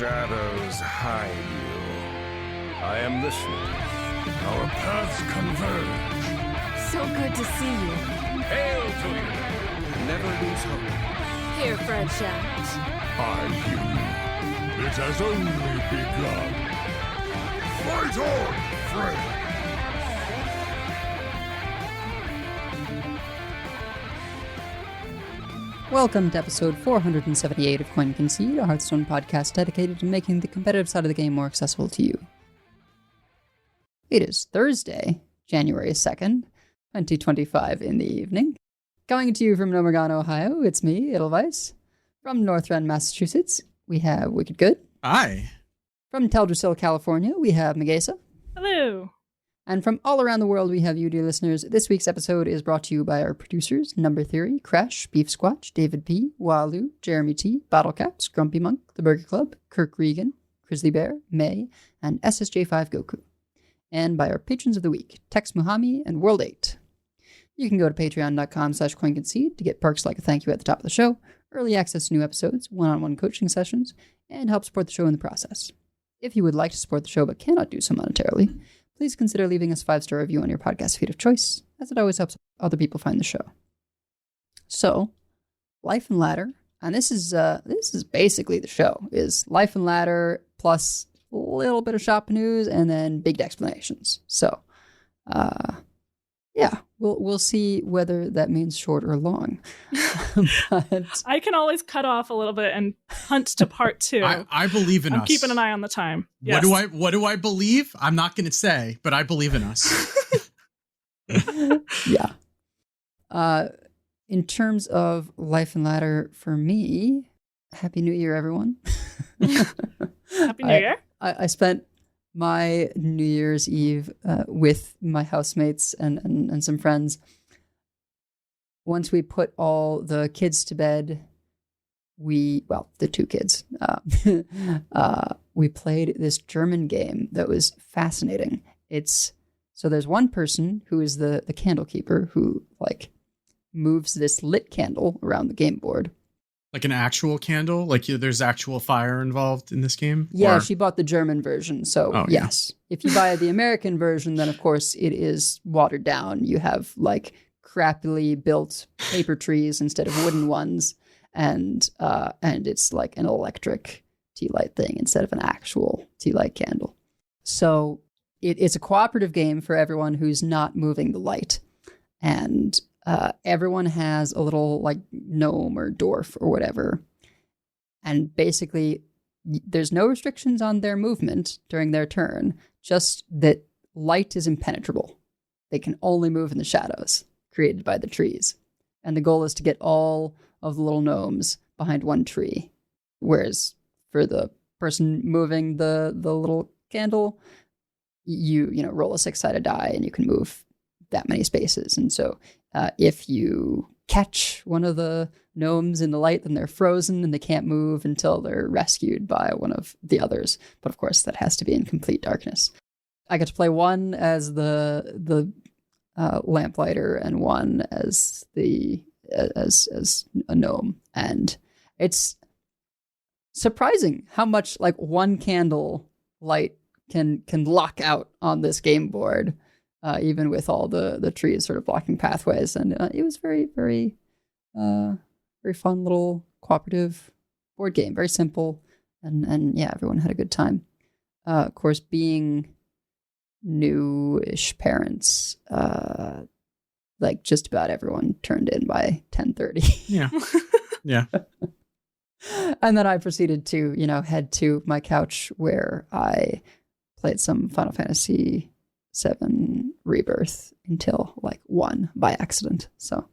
shadows hide you. I am listening. Our paths converge. So good to see you. Hail to you. Never lose hope. Here, Fred Shaft. I hear you. It has only begun. Fight on, Fred! Welcome to episode 478 of Concede, a Hearthstone podcast dedicated to making the competitive side of the game more accessible to you. It is Thursday, January 2nd, 2025 in the evening. Coming to you from Nomergon, Ohio, it's me, Edelweiss. From Northrend, Massachusetts, we have Wicked Good. Hi. From Teldrassil, California, we have Magesa. Hello. And from all around the world, we have you, dear listeners. This week's episode is brought to you by our producers, Number Theory, Crash, Beef Squatch, David P., Walu, Jeremy T., Bottlecaps, Grumpy Monk, The Burger Club, Kirk Regan, Grizzly Bear, May, and SSJ5 Goku. And by our patrons of the week, Tex Muhami and World 8. You can go to patreon.com/coinconcede to get perks like a thank you at the top of the show, early access to new episodes, one-on-one coaching sessions, and help support the show in the process. If you would like to support the show but cannot do so monetarily, please consider leaving us a 5-star review on your podcast feed of choice, as it always helps other people find the show. So, Life and Ladder, and this is basically the show, is Life and Ladder plus a little bit of shop news and then big Decksplanations. So, yeah, we'll see whether that means short or long. But I can always cut off a little bit and hunt to part two. I believe in us. I'm keeping an eye on the time. What Yes. do I believe? I'm not going to say, but I believe in us. yeah. In terms of Life and Ladder for me, Happy New Year, everyone. Happy New Year. I spent my New Year's Eve with my housemates and some friends. Once we put all the kids to bed, the two kids, we played this German game that was fascinating. So there's one person who is the candle keeper who moves this lit candle around the game board. Like an actual candle? Like there's actual fire involved in this game? Yeah, Or- she bought the German version. So, yeah. yes. If you buy the American version, then, of course, it is watered down. You have, crappily built paper trees instead of wooden ones. And it's like an electric tea light thing instead of an actual tea light candle. So it's a cooperative game for everyone who's not moving the light. And everyone has a little gnome or dwarf or whatever. And basically, there's no restrictions on their movement during their turn, just that light is impenetrable. They can only move in the shadows created by the trees. And the goal is to get all of the little gnomes behind one tree. Whereas for the person moving the little candle, you roll a 6-sided die and you can move that many spaces. And so if you catch one of the gnomes in the light, then they're frozen and they can't move until they're rescued by one of the others. But of course, that has to be in complete darkness. I got to play one as the lamplighter and one as as a gnome, and it's surprising how much one candle light can lock out on this game board. Even with all the trees sort of blocking pathways. And it was very, very, very fun little cooperative board game. Very simple. And yeah, everyone had a good time. Of course, being new-ish parents, just about everyone turned in by 10:30. Yeah. Yeah. And then I proceeded to, head to my couch where I played some Final Fantasy VII Rebirth until 1 by accident. So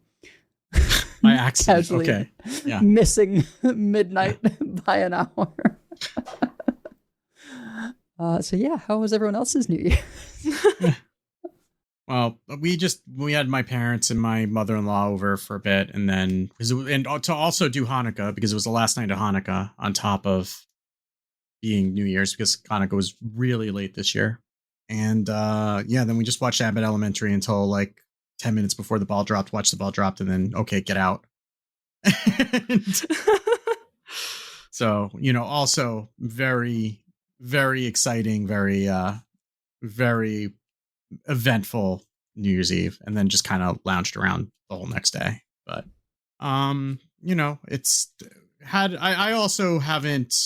By accident. casually Okay. Yeah. missing midnight by an hour. So yeah, how was everyone else's New Year? Well, we had my parents and my mother-in-law over for a bit, and then to also do Hanukkah because it was the last night of Hanukkah on top of being New Year's because Hanukkah was really late this year. And then we just watched Abbott Elementary until 10 minutes before the ball dropped, watched the ball dropped, and then, okay, get out. So, also very, very exciting, very eventful New Year's Eve, and then just kind of lounged around the whole next day. But, it's I also haven't,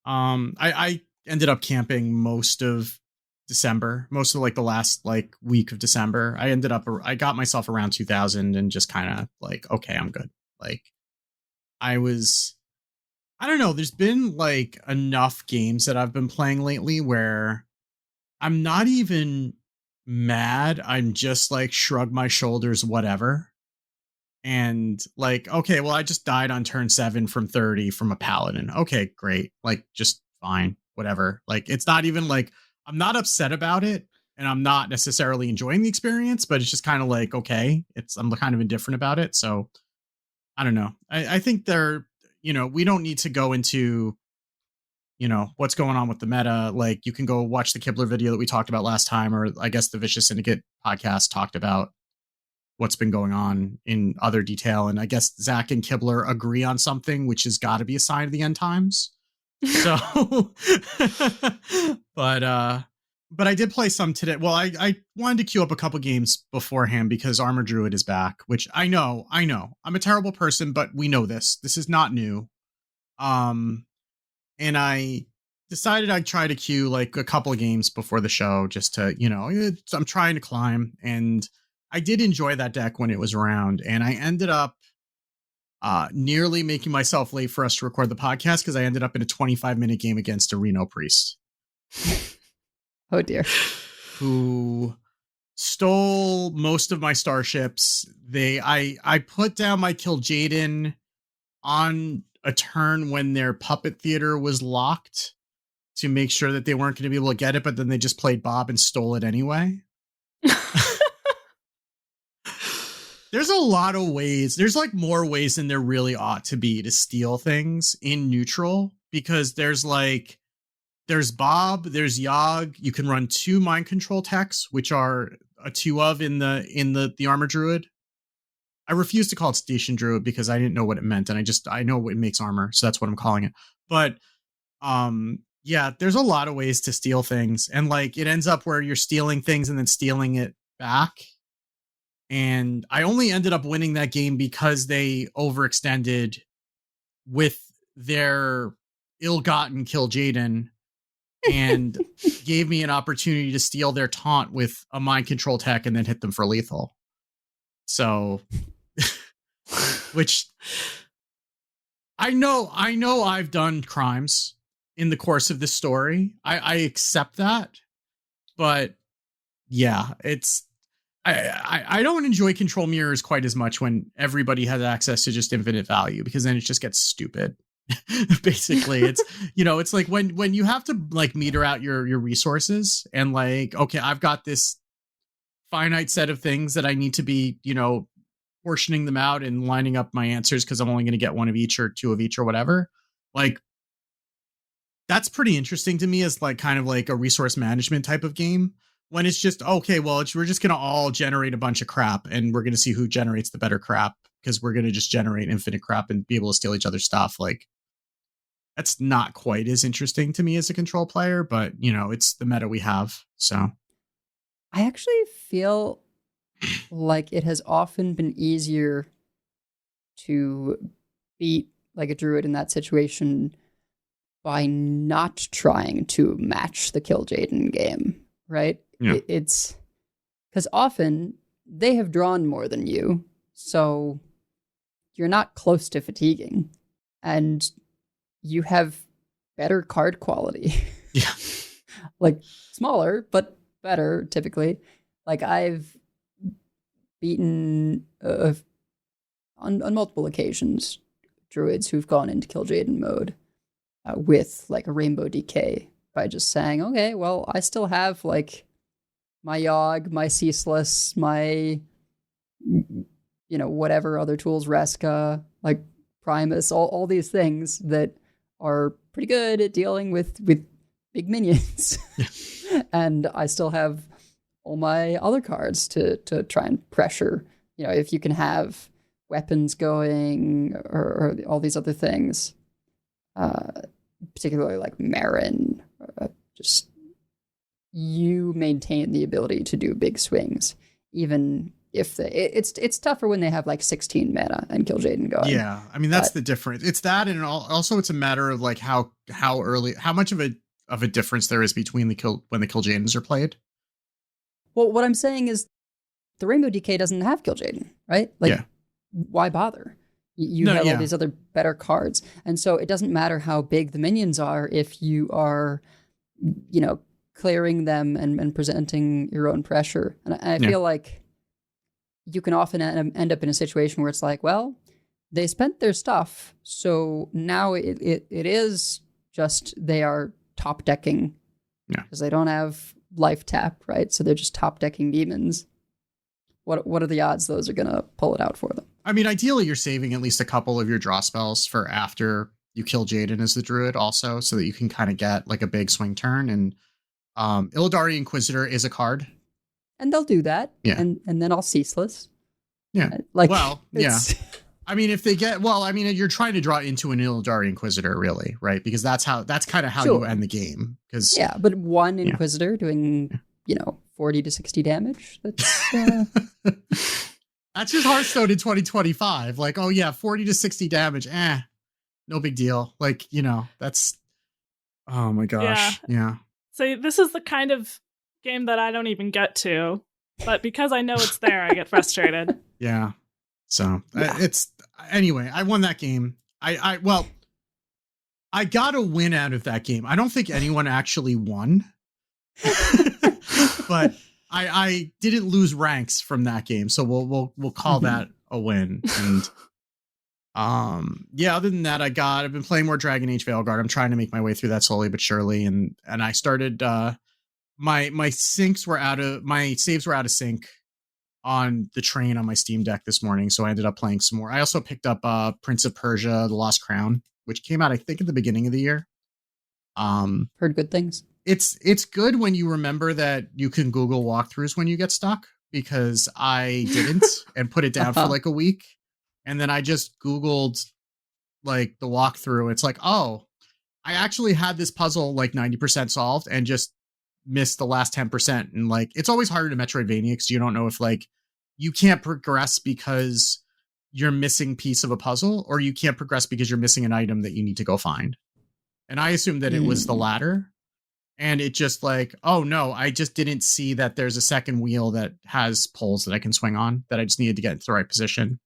I ended up camping most of December, most of like the last like week of December. I got myself around 2000 and just kind of like, okay, I'm good. Like I don't know. There's been like enough games that I've been playing lately where I'm not even mad. I'm just like shrug my shoulders, whatever. And like, okay, well, I just died on turn 7 from 30 from a paladin. Okay, great. Like, just fine, whatever. Like, it's not even like I'm not upset about it, and I'm not necessarily enjoying the experience, but it's just kind of like, okay, I'm kind of indifferent about it. So I don't know. I think we don't need to go into, what's going on with the meta. Like, you can go watch the Kibler video that we talked about last time, or I guess the Vicious Syndicate podcast talked about what's been going on in other detail. And I guess Zach and Kibler agree on something, which has got to be a sign of the end times. So, but I did play some today. Well, I wanted to queue up a couple games beforehand because Armor Druid is back, which I know. I'm a terrible person, but we know this. This is not new. And I decided I'd try to queue like a couple of games before the show just to, I'm trying to climb. And I did enjoy that deck when it was around. And I ended up nearly making myself late for us to record the podcast because I ended up in a 25-minute game against a Reno Priest. Oh, dear. Who stole most of my starships. I put down my Kil'jaeden on a turn when their puppet theater was locked to make sure that they weren't going to be able to get it, but then they just played Bob and stole it anyway. There's a lot of ways. There's like more ways than there really ought to be to steal things in neutral, because there's Bob, there's Yogg. You can run 2 mind control techs, which are a 2 of in the Armor Druid. I refuse to call it Station Druid because I didn't know what it meant, and I know it makes armor, so that's what I'm calling it. But yeah, there's a lot of ways to steal things, and like it ends up where you're stealing things and then stealing it back. And I only ended up winning that game because they overextended with their ill-gotten Kil'jaeden and gave me an opportunity to steal their taunt with a mind control tech and then hit them for lethal. So, which I know I've done crimes in the course of this story. I accept that, but yeah, I don't enjoy control mirrors quite as much when everybody has access to just infinite value, because then it just gets stupid. Basically, it's it's like when you have to like meter out your resources and like, okay, I've got this finite set of things that I need to be, portioning them out and lining up my answers because I'm only going to get 1 of each or 2 of each or whatever. Like, that's pretty interesting to me as like kind of like a resource management type of game. When it's just, okay, well, we're just going to all generate a bunch of crap and we're going to see who generates the better crap, because we're going to just generate infinite crap and be able to steal each other's stuff. Like, that's not quite as interesting to me as a control player, but, it's the meta we have. So I actually feel like it has often been easier to beat like a druid in that situation by not trying to match the Kil'jaeden game, right? Yeah. It's because often they have drawn more than you, so you're not close to fatiguing, and you have better card quality. Yeah. Like, smaller, but better, typically. Like, I've beaten on multiple occasions druids who've gone into Kil'jaeden mode with like a Rainbow DK by just saying, okay, well, I still have like my Yogg, my Ceaseless, my whatever other tools, Reska, like Primus, all these things that are pretty good at dealing with big minions. And I still have all my other cards to try and pressure, if you can have weapons going or all these other things. particularly like Marin, just you maintain the ability to do big swings, even if it's tougher when they have like 16 mana and Kill Jaden going. Yeah, I mean that's the difference. It's that, and also it's a matter of like how much of a difference there is between when the Kill Jadens are played. Well, what I'm saying is the Rainbow DK doesn't have Kill Jaden, right? Like, why bother? You have all these other better cards. And so it doesn't matter how big the minions are if you are, clearing them and presenting your own pressure. And I feel like you can often end up in a situation where it's like, well, they spent their stuff, so now it is just they are top decking because they don't have life tap, right? So they're just top decking demons. What are the odds those are going to pull it out for them? I mean, ideally, you're saving at least a couple of your draw spells for after you kill Jaden as the druid also, so that you can kind of get like a big swing turn. And Illidari Inquisitor is a card. And they'll do that. Yeah. And then I'll Ceaseless. Yeah. I mean, if they get, you're trying to draw into an Illidari Inquisitor, really, right? Because that's kind of how you end the game. Yeah, but one Inquisitor doing, 40 to 60 damage. That's that's just Hearthstone in 2025. Like, 40 to 60 damage. No big deal. Like, that's, oh my gosh. Yeah. So this is the kind of game that I don't even get to, but because I know it's there, I get frustrated. Yeah. So anyway, I won that game. I got a win out of that game. I don't think anyone actually won. But I didn't lose ranks from that game, so we'll call that a win. And other than that, I've been playing more Dragon Age Veilguard. I'm trying to make my way through that slowly but surely, and I started my saves were out of sync on the train on my Steam Deck this morning, so I ended up playing some more. I also picked up Prince of Persia: The Lost Crown, which came out I think at the beginning of the year. Heard good things. It's good when you remember that you can Google walkthroughs when you get stuck, because I didn't and put it down for like a week. And then I just Googled like the walkthrough. It's like, oh, I actually had this puzzle like 90% solved and just missed the last 10%. And like, it's always harder to Metroidvania because you don't know if like you can't progress because you're missing piece of a puzzle, or you can't progress because you're missing an item that you need to go find. And I assumed that it was the latter. And it just like, oh no, I just didn't see that there's a second wheel that has poles that I can swing on, that I just needed to get into the right position.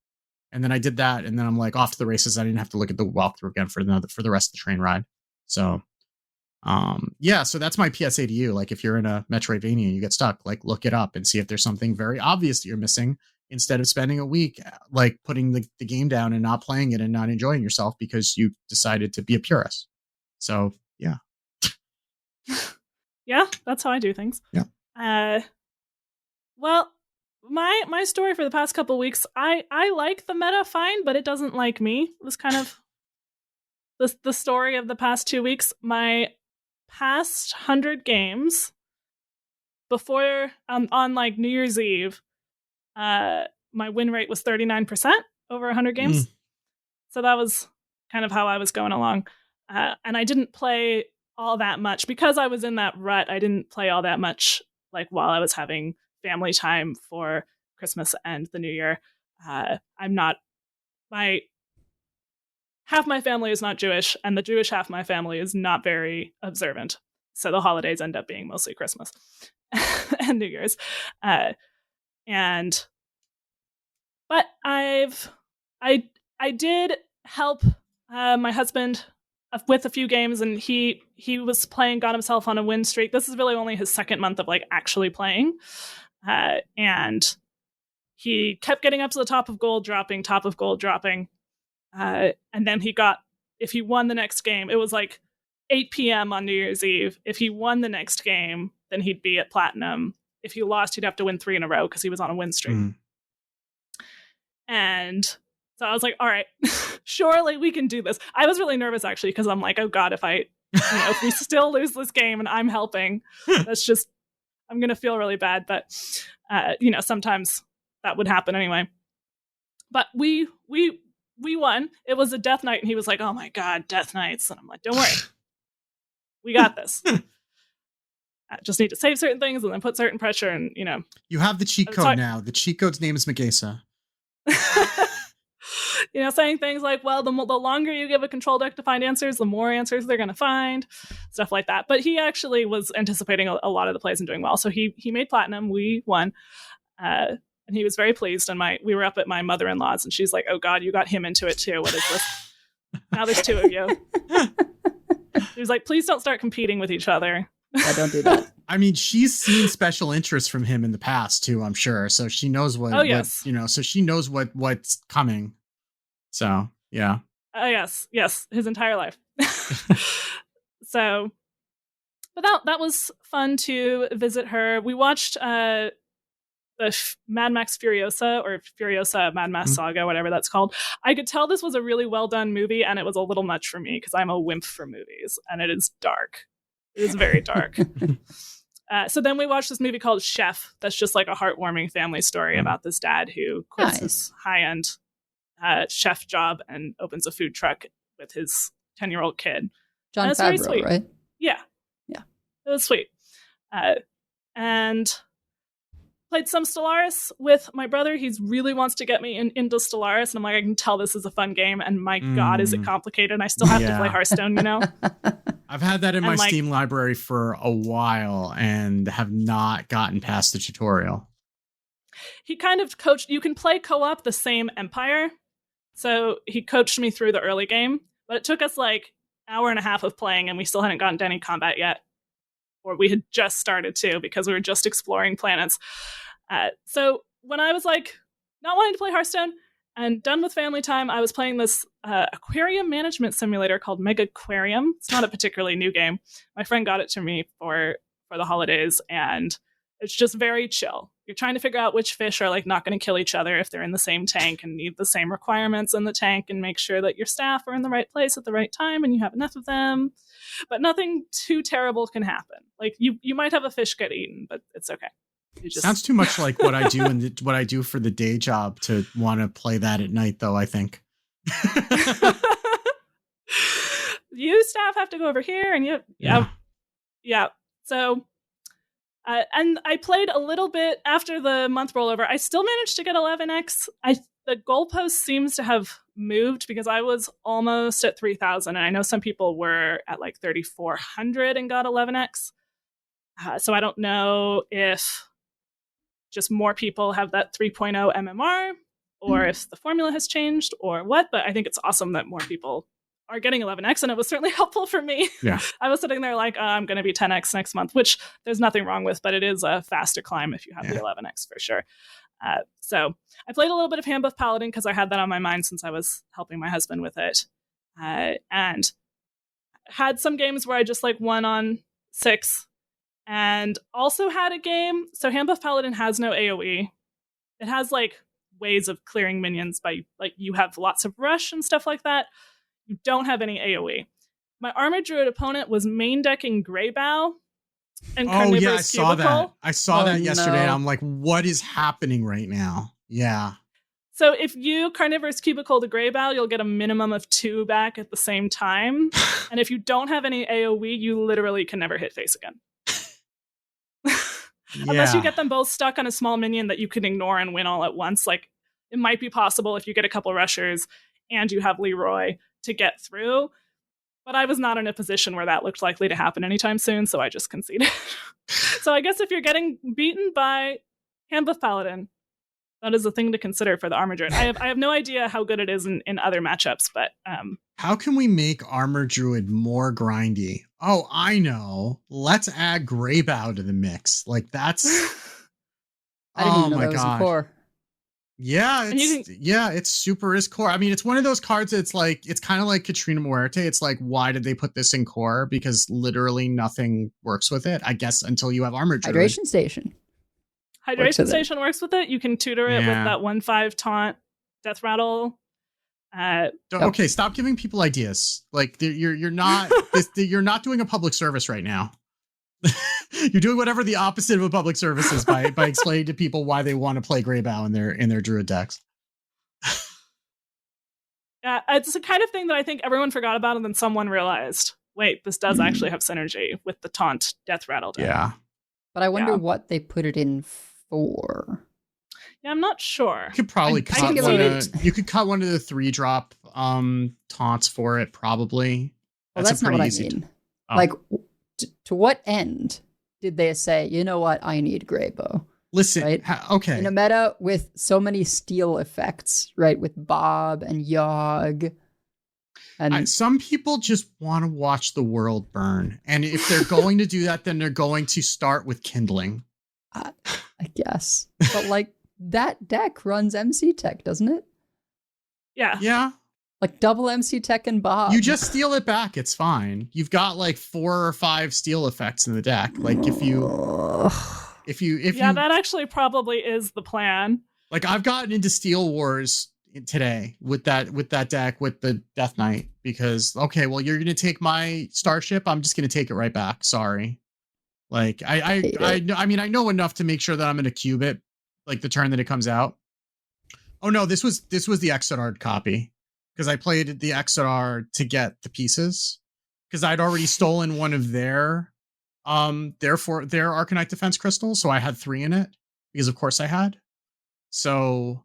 And then I did that, and then I'm like off to the races. I didn't have to look at the walkthrough again for the rest of the train ride. So, so that's my PSA to you. Like, if you're in a Metroidvania and you get stuck, like look it up and see if there's something very obvious that you're missing, instead of spending a week like putting the game down and not playing it and not enjoying yourself because you decided to be a purist. So yeah. Yeah, that's how I do things. Yeah. Well, my story for the past couple weeks, I like the meta fine, but it doesn't like me. It was kind of the story of the past 2 weeks. My past 100 games before on like New Year's Eve, my win rate was 39% over 100 games. So that was kind of how I was going along. And I didn't play all that much because I was in that rut. I didn't play all that much like while I was having family time for Christmas and the New Year. Half my family is not Jewish, and the Jewish half of my family is not very observant. So the holidays end up being mostly Christmas and New Year's. But I did help my husband with a few games, and he was playing, got himself on a win streak. This is really only his second month of like actually playing. And he kept getting up to the top of gold dropping. And then if he won the next game, it was like 8 p.m. on New Year's Eve. If he won the next game, then he'd be at platinum. If he lost, he'd have to win 3 in a row because he was on a win streak. And so I was like, all right, surely we can do this. I was really nervous actually, because I'm like, oh God, if we still lose this game and I'm helping, I'm going to feel really bad. But, sometimes that would happen anyway. But we we won. It was a death knight, and he was like, "Oh my god, death knights!" And I'm like, "Don't worry, we got this. I just need to save certain things and then put certain pressure, and You have the cheat code now. The cheat code's name is Magesa. saying things like, well, the longer you give a control deck to find answers, the more answers they're going to find, stuff like that. But he actually was anticipating a lot of the plays and doing well. So he made platinum. We won. And he was very pleased. And we were up at my mother-in-law's, and she's like, oh God, you got him into it too. What is this? Now there's two of you. He was like, please don't start competing with each other. I don't do that. I mean, she's seen special interest from him in the past too, I'm sure. So she knows what so she knows what's coming. So, yeah. Yes, his entire life. So, but that was fun to visit her. We watched the Mad Max Furiosa, or Furiosa Mad Max Saga, whatever that's called. I could tell this was a really well done movie, and it was a little much for me because I'm a wimp for movies, and it is dark. It is very dark. So then we watched this movie called Chef. That's just like a heartwarming family story about this dad who quits his high-end chef job and opens a food truck with his 10-year-old kid. John Favreau, right? Yeah. It was sweet. And played some Stellaris with my brother. He really wants to get me into Stellaris, and I'm like, I can tell this is a fun game, and my God, is it complicated. And I still have to play Hearthstone, I've had that in my Steam library for a while and have not gotten past the tutorial. He kind of coached. You can play co-op the same empire. So he coached me through the early game, but it took us like an hour and a half of playing, and we still hadn't gotten to any combat yet. Or we had just started to, because we were just exploring planets. So when I was like not wanting to play Hearthstone and done with family time, I was playing this aquarium management simulator called Mega Aquarium. It's not a particularly new game. My friend got it to me for the holidays, and it's just very chill. You're trying to figure out which fish are like not going to kill each other if they're in the same tank and need the same requirements in the tank, and make sure that your staff are in the right place at the right time and you have enough of them. But nothing too terrible can happen. Like you might have a fish get eaten, but it's okay. Sounds too much like what I do and what I do for the day job to want to play that at night, though, I think. You staff have to go over here, and yeah. So, and I played a little bit after the month rollover. I still managed to get 11x. The goalpost seems to have moved, because I was almost at 3,000, and I know some people were at like 3,400 and got 11x. So I don't know if just more people have that 3.0 MMR, or if the formula has changed or what, but I think it's awesome that more people are getting 11x, and it was certainly helpful for me. Yeah. I was sitting there like, I'm going to be 10x next month, which there's nothing wrong with, but it is a faster climb if you have the 11x for sure. So I played a little bit of Handbuff Paladin because I had that on my mind since I was helping my husband with it. And had some games where I just like won on 6, and also had a game. So Handbuff Paladin has no AoE. It has like ways of clearing minions by like, you have lots of rush and stuff like that. You don't have any AoE. My Armored Druid opponent was main decking Greybow and Carnivorous Cubicle. I saw that yesterday. And I'm like, what is happening right now? Yeah. So if you Carnivorous Cubicle the Greybow, you'll get a minimum of 2 back at the same time. And if you don't have any AoE, you literally can never hit face again. Unless you get them both stuck on a small minion that you can ignore and win all at once. Like, it might be possible if you get a couple rushers and you have Leroy to get through. But I was not in a position where that looked likely to happen anytime soon, so I just conceded. So I guess if you're getting beaten by Handbuff Paladin, that is a thing to consider for the Armored Druid. I have no idea how good it is in other matchups, but how can we make Armored Druid more grindy? Oh, I know. Let's add Greybow to the mix. Like, that's I didn't even know that was a core. Yeah, it's super is core. I mean, it's one of those cards that's like, it's kind of like Katrina Muerte. It's like, why did they put this in core? Because literally nothing works with it, I guess, until you have Armored Druid. Hydration Station. Hydration Station works with it. You can tutor it with that 1/5 taunt, Death Rattle. Okay, stop giving people ideas. Like, you're not you're not doing a public service right now. You're doing whatever the opposite of a public service is by explaining to people why they want to play Greybow in their Druid decks. It's the kind of thing that I think everyone forgot about, and then someone realized, wait, this does actually have synergy with the taunt death rattle deck. Yeah. But I wonder what they put it in for. Yeah, I'm not sure. You could probably I cut think one it's- of, you could cut one of the 3-drop taunts for it, probably. Well, that's not pretty what I easy mean. Oh. Like, to what end did they say, you know what, I need Greybow? Listen, Right? okay. In a meta with so many steal effects, right? With Bob and Yogg. And Some people just want to watch the world burn. And if they're going to do that, then they're going to start with kindling. I guess. But like, that deck runs MC Tech, doesn't it? Yeah. Yeah. Like double MC Tech and Bob. You just steal it back. It's fine. You've got like 4 or 5 steal effects in the deck. Like if you That actually probably is the plan. like, I've gotten into Steel Wars today with that deck with the Death Knight because, okay, well, you're going to take my Starship. I'm just going to take it right back. Sorry. Like I mean, I know enough to make sure that I'm going to cube it like the turn that it comes out. Oh no, this was the Exodard copy because I played the Exodar to get the pieces because I'd already stolen one of their Arcanite Defense crystals, so I had 3 in it because of course I had. So,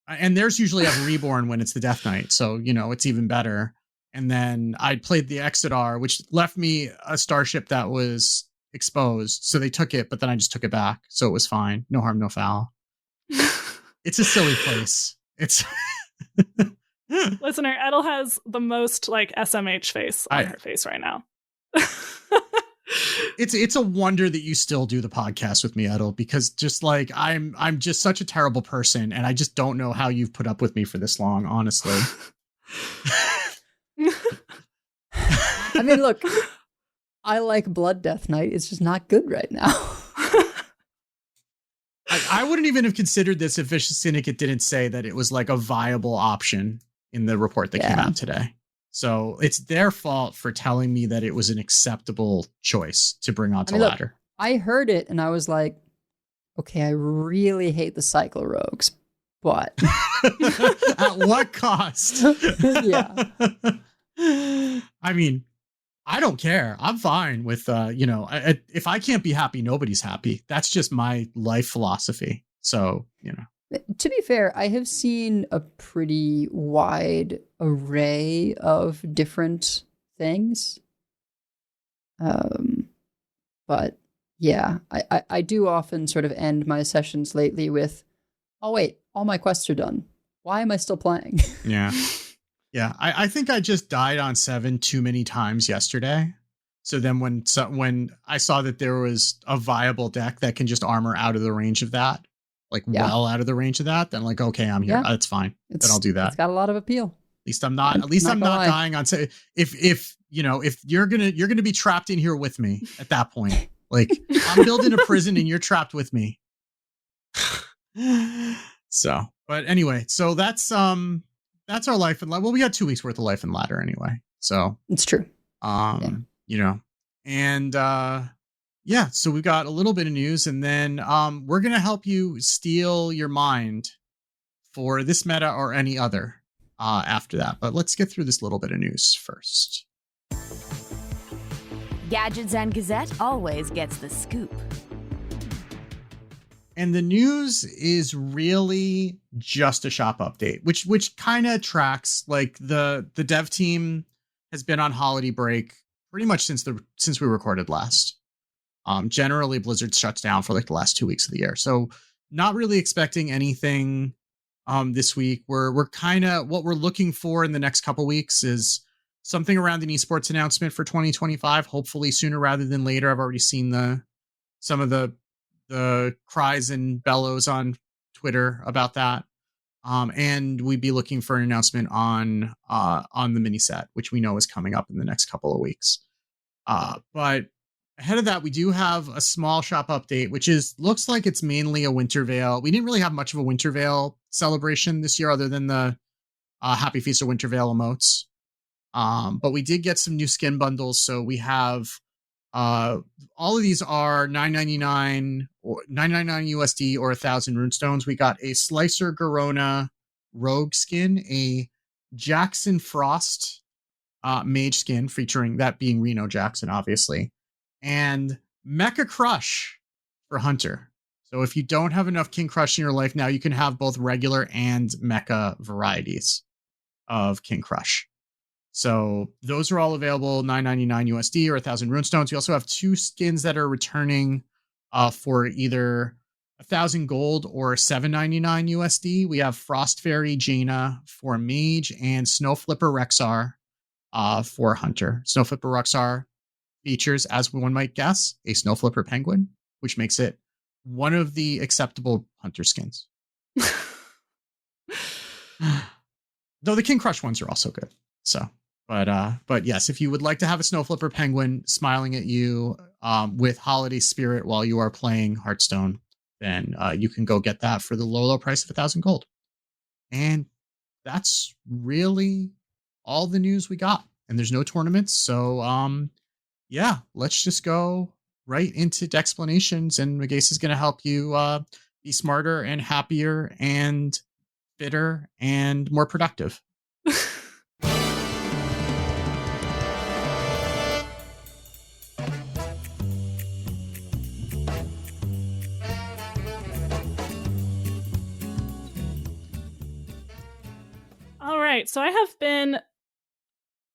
and theirs usually have Reborn when it's the Death Knight, so it's even better. And then I played the Exodar, which left me a Starship that was exposed, so they took it, but then I just took it back, so it was fine. No harm, no foul. It's a silly place. It's Listener, Edel has the most like SMH face on her face right now. It's a wonder that you still do the podcast with me, Edel, because just like I'm just such a terrible person, and I just don't know how you've put up with me for this long, honestly. I mean, look, I like Blood Death Knight. It's just not good right now. I wouldn't even have considered this if Vicious Syndicate didn't say that it was like a viable option in the report that came out today. So it's their fault for telling me that it was an acceptable choice to bring onto ladder. Look, I heard it and I was like, okay, I really hate the Cyclo Rogues, but at what cost? Yeah. I mean, I don't care. I'm fine with, if I can't be happy, nobody's happy. That's just my life philosophy. So, To be fair, I have seen a pretty wide array of different things. But yeah, I do often sort of end my sessions lately with, oh wait, all my quests are done. Why am I still playing? Yeah. Yeah, I think I just died on 7 too many times yesterday. So then when I saw that there was a viable deck that can just armor out of the range of that, well out of the range of that, then like, okay, I'm here. That's fine. Then I'll do that. It's got a lot of appeal. At least I'm not dying on. If you're gonna be trapped in here with me at that point, like I'm building a prison and you're trapped with me. So, but anyway, so that's our life and ladder. Well, we got 2 weeks worth of life and ladder anyway. So it's true. And so we've got a little bit of news, and then we're gonna help you steal your mind for this meta or any other after that. But let's get through this little bit of news first. Gadgets and Gazette always gets the scoop. And the news is really just a shop update, which kind of tracks like the dev team has been on holiday break pretty much since we recorded last. Generally Blizzard shuts down for like the last 2 weeks of the year. So not really expecting anything this week. We're kind of what we're looking for in the next couple weeks is something around an esports announcement for 2025, hopefully sooner rather than later. I've already seen some of the cries and bellows on Twitter about that. And we'd be looking for an announcement on the mini set, which we know is coming up in the next couple of weeks. But ahead of that, we do have a small shop update, which looks like it's mainly a Winter Veil. We didn't really have much of a Winter Veil celebration this year other than the Happy Feast of Winter Veil emotes. But we did get some new skin bundles. So we have all of these are $9.99 USD or 1,000 runestones. We got a Slicer Garona Rogue skin, a Jackson Frost mage skin, featuring that being Reno Jackson, obviously, and Mecha Crush for Hunter. So if you don't have enough King Crush in your life now, you can have both regular and mecha varieties of King Crush. So those are all available $9.99 USD or 1,000 runestones. We also have 2 skins that are returning for either 1,000 gold or $7.99 USD. We have Frost Fairy Jaina for Mage and Snow Flipper Rexar for Hunter. Snow Flipper Rexar features, as one might guess, a Snow Flipper Penguin, which makes it one of the acceptable Hunter skins. Though the King Crush ones are also good. So, but yes, if you would like to have a Snow Flipper Penguin smiling at you with holiday spirit while you are playing Hearthstone, then you can go get that for the low price of 1,000 gold. And that's really all the news we got. And there's no tournaments. So, yeah, let's just go right into Decksplanations, and Magesa is going to help you be smarter and happier and fitter and more productive. All right, so I have been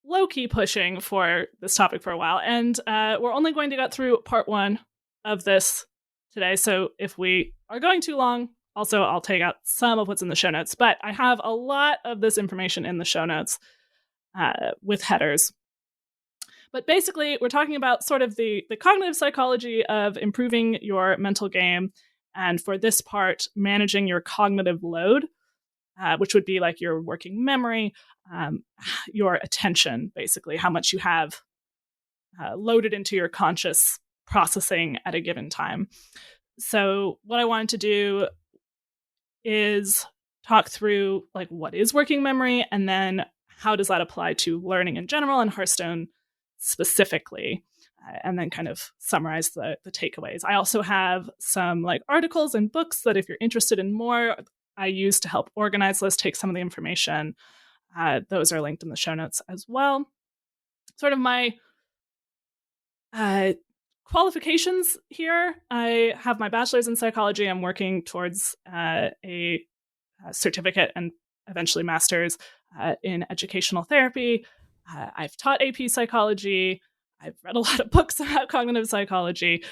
low-key pushing for this topic for a while, and we're only going to get through part 1 of this today, so if we are going too long, also I'll take out some of what's in the show notes, but I have a lot of this information in the show notes with headers. But basically, we're talking about sort of the cognitive psychology of improving your mental game, and for this part, managing your cognitive load, which would be like your working memory, your attention, basically, how much you have loaded into your conscious processing at a given time. So what I wanted to do is talk through like what is working memory, and then how does that apply to learning in general and Hearthstone specifically, and then kind of summarize the takeaways. I also have some like articles and books that if you're interested in more, I use to help organize this, take some of the information. Those are linked in the show notes as well. Sort of my qualifications here. I have my bachelor's in psychology. I'm working towards a certificate and eventually master's in educational therapy. I've taught AP psychology. I've read a lot of books about cognitive psychology.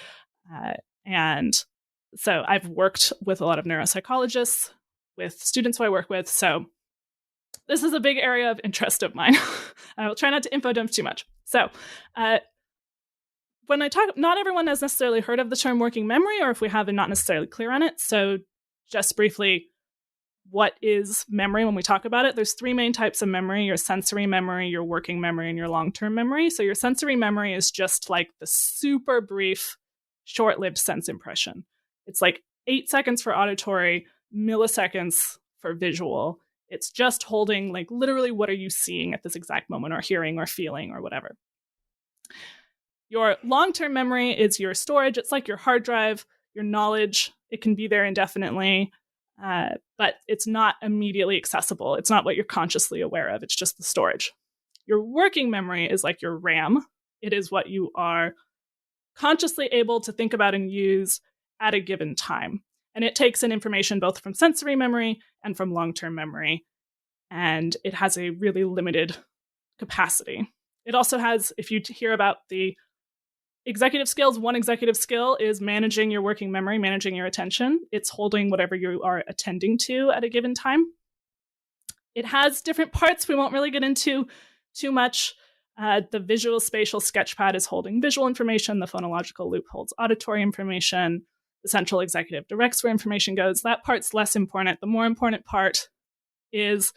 And so I've worked with a lot of neuropsychologists, with students who I work with. So this is a big area of interest of mine. I will try not to info dump too much. So when I talk, not everyone has necessarily heard of the term working memory, or if we have, they're not necessarily clear on it. So just briefly, what is memory when we talk about it? There's 3 main types of memory: your sensory memory, your working memory, and your long-term memory. So your sensory memory is just like the super brief, short-lived sense impression. It's like 8 seconds for auditory, milliseconds for visual. It's just holding like literally what are you seeing at this exact moment, or hearing or feeling or whatever. Your long-term memory is your storage. It's like your hard drive, your knowledge. It can be there indefinitely, but it's not immediately accessible. It's not what you're consciously aware of. It's just the storage. Your working memory is like your RAM. It is what you are consciously able to think about and use at a given time. And it takes in information both from sensory memory and from long-term memory. And it has a really limited capacity. It also has, if you hear about the executive skills, one executive skill is managing your working memory, managing your attention. It's holding whatever you are attending to at a given time. It has different parts we won't really get into too much. The visual spatial sketchpad is holding visual information. The phonological loop holds auditory information. The central executive directs where information goes. That part's less important. The more important part is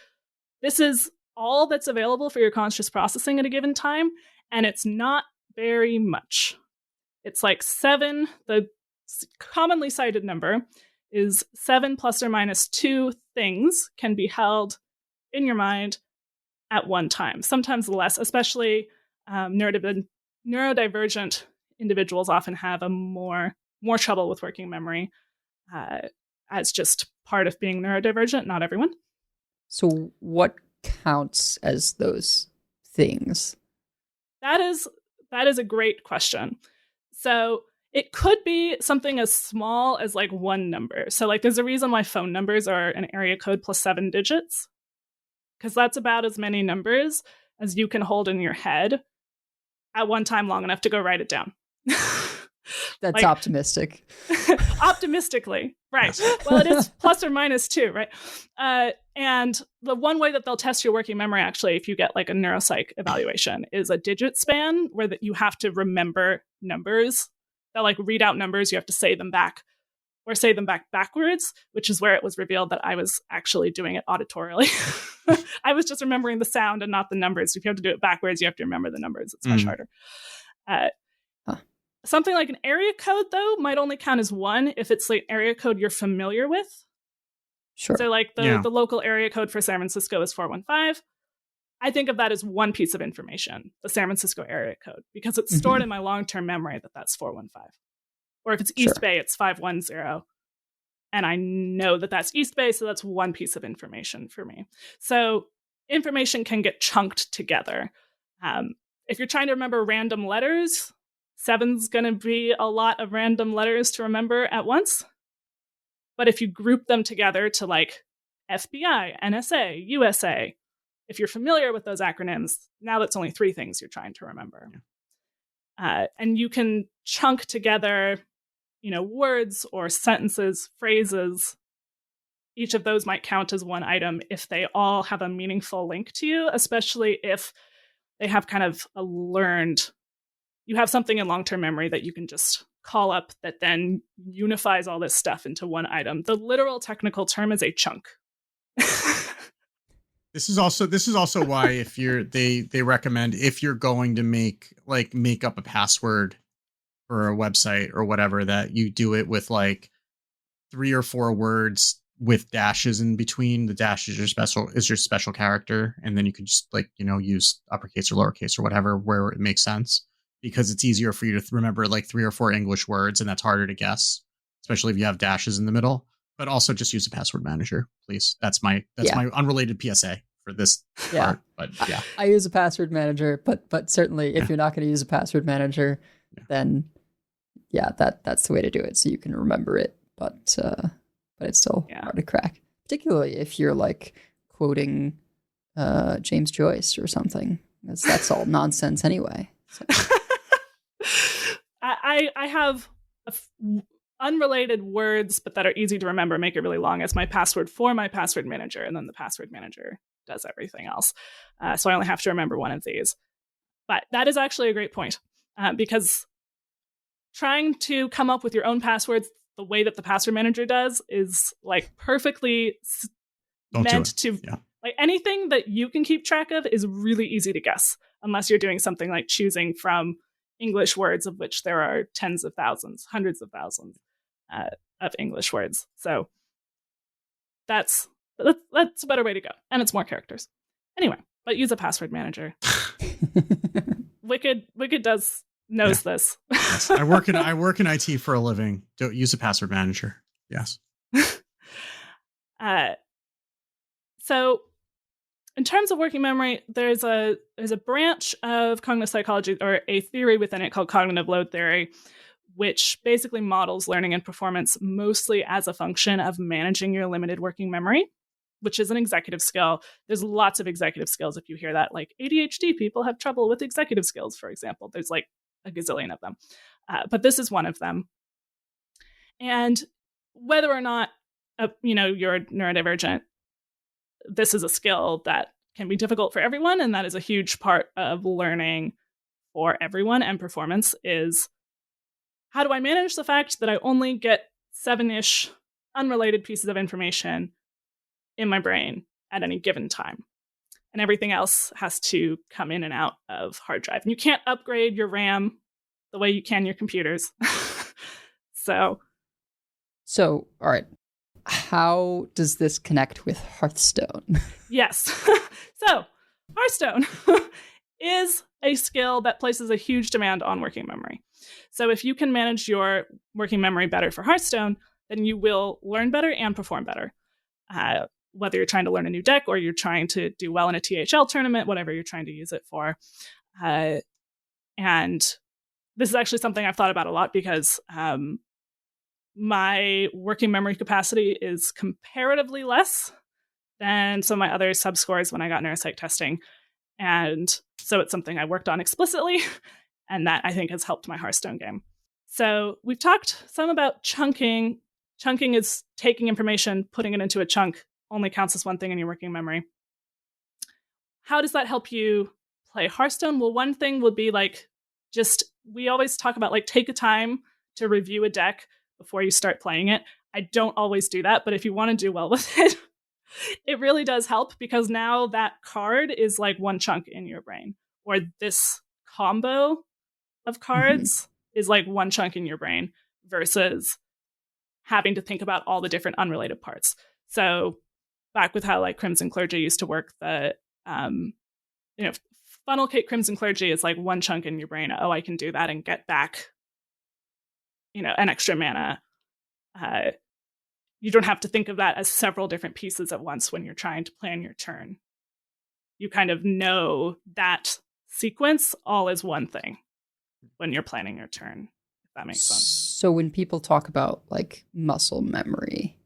this is all that's available for your conscious processing at a given time, and it's not very much. It's like 7. The commonly cited number is 7 plus or minus 2 things can be held in your mind at one time. Sometimes less, especially neurodivergent individuals often have a more trouble with working memory as just part of being neurodivergent. Not everyone. So what counts as those things? That is a great question. So it could be something as small as like one number. So like there's a reason why phone numbers are an area code plus 7 digits, because that's about as many numbers as you can hold in your head at one time long enough to go write it down. That's like, optimistic. Optimistically, right. Well, it is plus or minus 2, right? And the one way that they'll test your working memory, actually, if you get like a neuropsych evaluation, is a digit span where that you have to remember numbers. They'll like read out numbers, you have to say them back or say them back backwards, which is where it was revealed that I was actually doing it auditorily. I was just remembering the sound and not the numbers. If you have to do it backwards, you have to remember the numbers. It's much harder. Something like an area code, though, might only count as 1 if it's like area code you're familiar with. Sure. So like the local area code for San Francisco is 415. I think of that as one piece of information, the San Francisco area code, because it's stored in my long-term memory that that's 415. Or if it's East Bay, it's 510. And I know that that's East Bay, so that's one piece of information for me. So information can get chunked together. If you're trying to remember random letters, 7's going to be a lot of random letters to remember at once. But if you group them together to like FBI, NSA, USA, if you're familiar with those acronyms, now that's only 3 things you're trying to remember. And you can chunk together, words or sentences, phrases. Each of those might count as one item if they all have a meaningful link to you, especially if they have kind of you have something in long-term memory that you can just call up that then unifies all this stuff into one item. The literal technical term is a chunk. This is also why if they recommend if you're going to make up a password for a website or whatever, that you do it with like 3 or 4 words with dashes in between. The dash is your special character, and then you can just use uppercase or lowercase or whatever where it makes sense, because it's easier for you to remember like 3 or 4 English words, and that's harder to guess, especially if you have dashes in the middle. But also just use a password manager, please. That's my unrelated PSA for this part. But yeah, I use a password manager, but certainly if you're not going to use a password manager, then that's the way to do it. So you can remember it, but it's still hard to crack, particularly if you're like quoting James Joyce or something. That's all nonsense anyway. So. I have unrelated words, but that are easy to remember, make it really long as my password for my password manager, and then the password manager does everything else. So I only have to remember one of these. But that is actually a great point, because trying to come up with your own passwords the way that the password manager does is like perfectly meant to like anything that you can keep track of is really easy to guess, unless you're doing something like choosing from English words, of which there are tens of thousands, hundreds of thousands of English words. So that's a better way to go, and it's more characters. Anyway, but use a password manager. Wicked knows this. Yes. I work in IT for a living. Don't use a password manager. Yes. So in terms of working memory, there's a branch of cognitive psychology, or a theory within it, called cognitive load theory, which basically models learning and performance mostly as a function of managing your limited working memory, which is an executive skill. There's lots of executive skills. If you hear that, like ADHD people have trouble with executive skills, for example. There's like a gazillion of them. But this is one of them. And whether or not you're neurodivergent, this is a skill that can be difficult for everyone, and that is a huge part of learning for everyone. And performance is, how do I manage the fact that I only get 7-ish unrelated pieces of information in my brain at any given time, and everything else has to come in and out of hard drive. And you can't upgrade your RAM the way you can your computers. So, all right. How does this connect with Hearthstone? Yes. So, Hearthstone is a skill that places a huge demand on working memory. So if you can manage your working memory better for Hearthstone, then you will learn better and perform better. whether you're trying to learn a new deck or you're trying to do well in a THL tournament, whatever you're trying to use it for. And this is actually something I've thought about a lot because my working memory capacity is comparatively less than some of my other subscores when I got neuropsych testing. And so it's something I worked on explicitly, and that I think has helped my Hearthstone game. So we've talked some about chunking. Chunking is taking information, putting it into a chunk, only counts as one thing in your working memory. How does that help you play Hearthstone? Well, one thing would be like, we always talk about like take a time to review a deck before you start playing it. I don't always do that, but if you want to do well with it, it really does help because now that card is like one chunk in your brain, or this combo of cards is like one chunk in your brain versus having to think about all the different unrelated parts. So back with how like Crimson Clergy used to work, the funnel cake Crimson Clergy is like one chunk in your brain. Oh, I can do that and get back, an extra mana. You don't have to think of that as several different pieces at once when you're trying to plan your turn. You kind of know that sequence all is one thing when you're planning your turn, if that makes sense. So when people talk about like muscle memory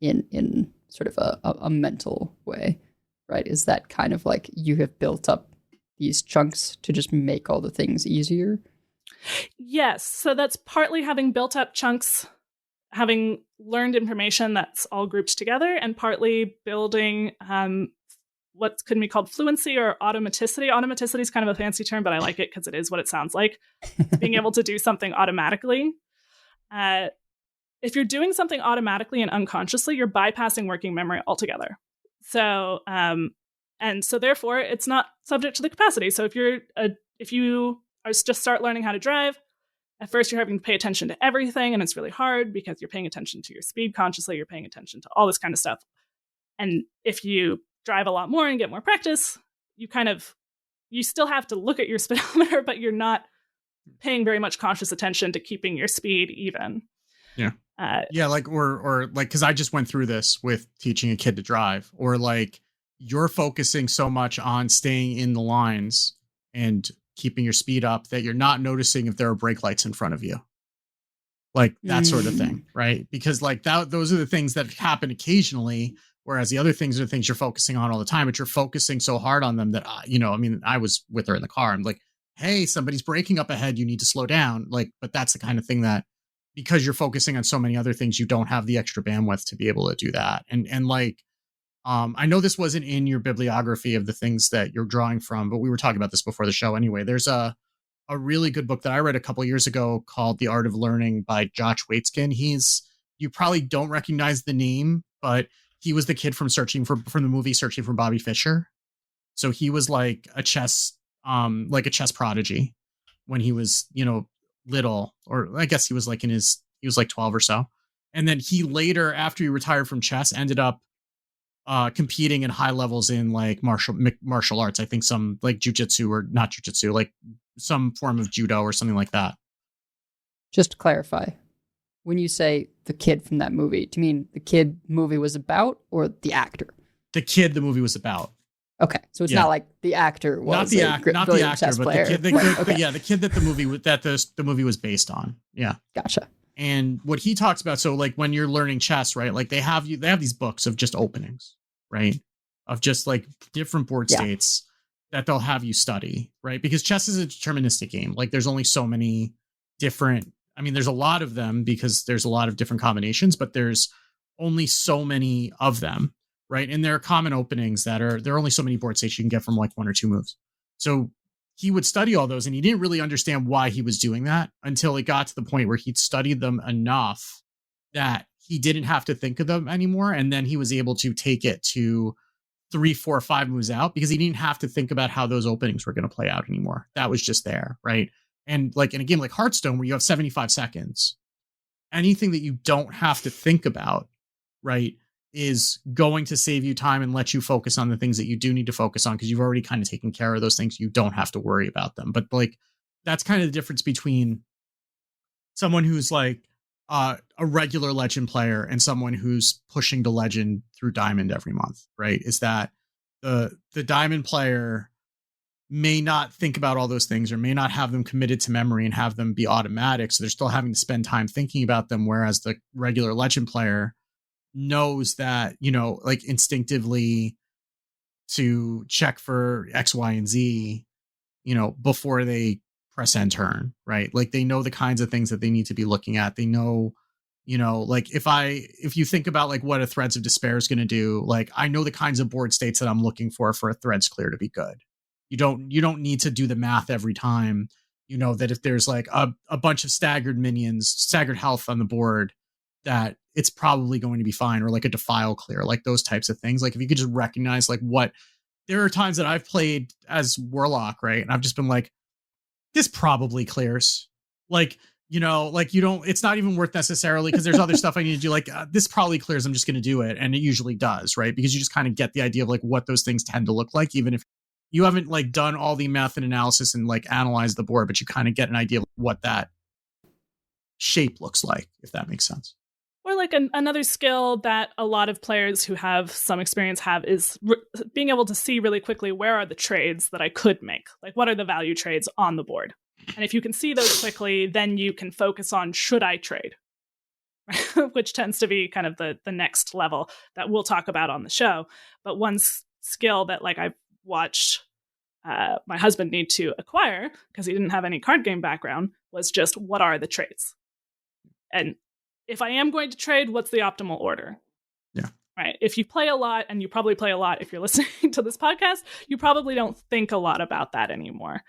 in sort of a mental way, right, is that kind of like you have built up these chunks to just make all the things easier? Yes. So that's partly having built up chunks, having learned information that's all grouped together, and partly building what could be called fluency or automaticity. Automaticity is kind of a fancy term, but I like it because it is what it sounds like. Being able to do something automatically. If you're doing something automatically and unconsciously, you're bypassing working memory altogether. So, and so therefore, it's not subject to the capacity. So if you are just start learning how to drive, at first you're having to pay attention to everything, and it's really hard because you're paying attention to your speed consciously, you're paying attention to all this kind of stuff. And if you drive a lot more and get more practice, you still have to look at your speedometer, but you're not paying very much conscious attention to keeping your speed even. Yeah. Or because I just went through this with teaching a kid to drive, or like you're focusing so much on staying in the lines and keeping your speed up that you're not noticing if there are brake lights in front of you. Like that sort of thing, right? Because like those are the things that happen occasionally, whereas the other things are the things you're focusing on all the time, but you're focusing so hard on them that, I was with her in the car. I'm like, hey, somebody's braking up ahead. You need to slow down. Like, but that's the kind of thing that, because you're focusing on so many other things, you don't have the extra bandwidth to be able to do that. And like, I know this wasn't in your bibliography of the things that you're drawing from, but we were talking about this before the show anyway. There's a really good book that I read a couple years ago called The Art of Learning by Josh Waitzkin. You probably don't recognize the name, but he was the kid from the movie Searching for Bobby Fischer. So he was like a chess prodigy when he was, little, or I guess he was like he was like 12 or so. And then he later, after he retired from chess, ended up competing in high levels in like martial arts. I think some like jujitsu, or not jujitsu, like some form of judo or something like that. Just to clarify, when you say the kid from that movie, do you mean the kid movie was about, or the actor? The kid the movie was about. Okay, so it's not like the actor was not the actor, but player. the kid that the movie was based on. Yeah, gotcha. And what he talks about, so like when you're learning chess, right? Like they have these books of just openings, right? Of just like different board states that they'll have you study, right? Because chess is a deterministic game. Like there's only so many different. I mean, there's a lot of them because there's a lot of different combinations, but there's only so many of them. Right. And there are common openings there are only so many board states you can get from like one or two moves. So he would study all those, and he didn't really understand why he was doing that until it got to the point where he'd studied them enough that he didn't have to think of them anymore. And then he was able to take it to 3, 4, 5 moves out because he didn't have to think about how those openings were going to play out anymore. That was just there. Right. And like in a game like Hearthstone, where you have 75 seconds, anything that you don't have to think about, right, is going to save you time and let you focus on the things that you do need to focus on, because you've already kind of taken care of those things. You don't have to worry about them. But like, that's kind of the difference between someone who's like, a regular Legend player and someone who's pushing to Legend through Diamond every month, right? Is that the Diamond player may not think about all those things or may not have them committed to memory and have them be automatic. So they're still having to spend time thinking about them. Whereas the regular Legend player knows that, like instinctively to check for X, Y, and Z, before they press end turn, right? Like they know the kinds of things that they need to be looking at. They know, like if you think about like what a Threads of Despair is going to do, like I know the kinds of board states that I'm looking for a Threads clear to be good. You don't need to do the math every time. That if there's like a bunch of staggered health on the board, that it's probably going to be fine, or like a defile clear, like those types of things. Like if you could just recognize like what, there are times that I've played as Warlock, right? And I've just been like, this probably clears. Like, like you don't, it's not even worth necessarily because there's other stuff I need to do. Like this probably clears. I'm just going to do it. And it usually does, right? Because you just kind of get the idea of like what those things tend to look like, even if you haven't like done all the math and analysis and like analyze the board, but you kind of get an idea of what that shape looks like, if that makes sense. Or like another skill that a lot of players who have some experience have is being able to see really quickly where are the trades that I could make. Like what are the value trades on the board? And if you can see those quickly, then you can focus on should I trade? Which tends to be kind of the next level that we'll talk about on the show. But one skill that like I've watched my husband need to acquire because he didn't have any card game background was just what are the trades? And if I am going to trade, what's the optimal order? Yeah. Right. If you play a lot, and you probably play a lot if you're listening to this podcast, you probably don't think a lot about that anymore.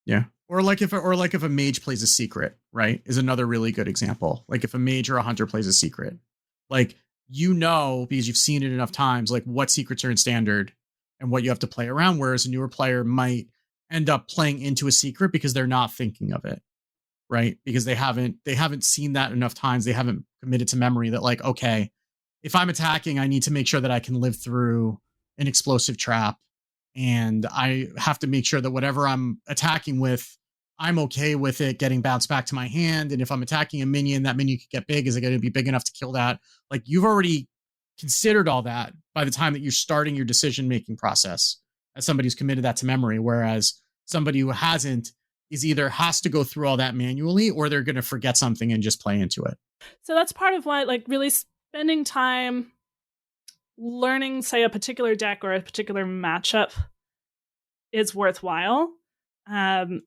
Yeah. Or like if a mage plays a secret, right, is another really good example. Like if a mage or a hunter plays a secret, like because you've seen it enough times, like what secrets are in standard and what you have to play around. Whereas a newer player might end up playing into a secret because they're not thinking of it. Right. Because they haven't seen that enough times. They haven't committed to memory that like, okay, if I'm attacking, I need to make sure that I can live through an explosive trap. And I have to make sure that whatever I'm attacking with, I'm okay with it getting bounced back to my hand. And if I'm attacking a minion, that minion could get big. Is it going to be big enough to kill that? Like you've already considered all that by the time that you're starting your decision-making process as somebody who's committed that to memory. Whereas somebody who hasn't is either has to go through all that manually or they're going to forget something and just play into it. So that's part of why like really spending time learning, say, a particular deck or a particular matchup is worthwhile. And,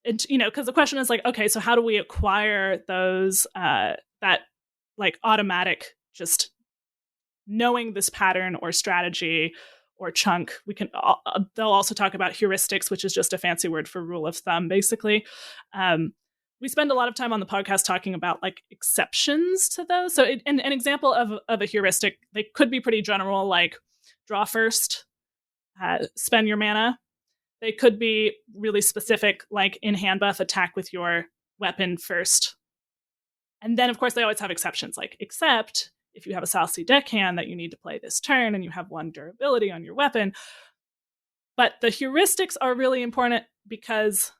because the question is like, okay, so how do we acquire those, that like automatic, just knowing this pattern or strategy or chunk? They'll also talk about heuristics, which is just a fancy word for rule of thumb, basically. We spend a lot of time on the podcast talking about like exceptions to those. So an example of a heuristic, they could be pretty general, like draw first, spend your mana. They could be really specific, like in hand buff, attack with your weapon first. And then, of course, they always have exceptions, like except if you have a South Sea deckhand that you need to play this turn and you have 1 durability on your weapon. But the heuristics are really important because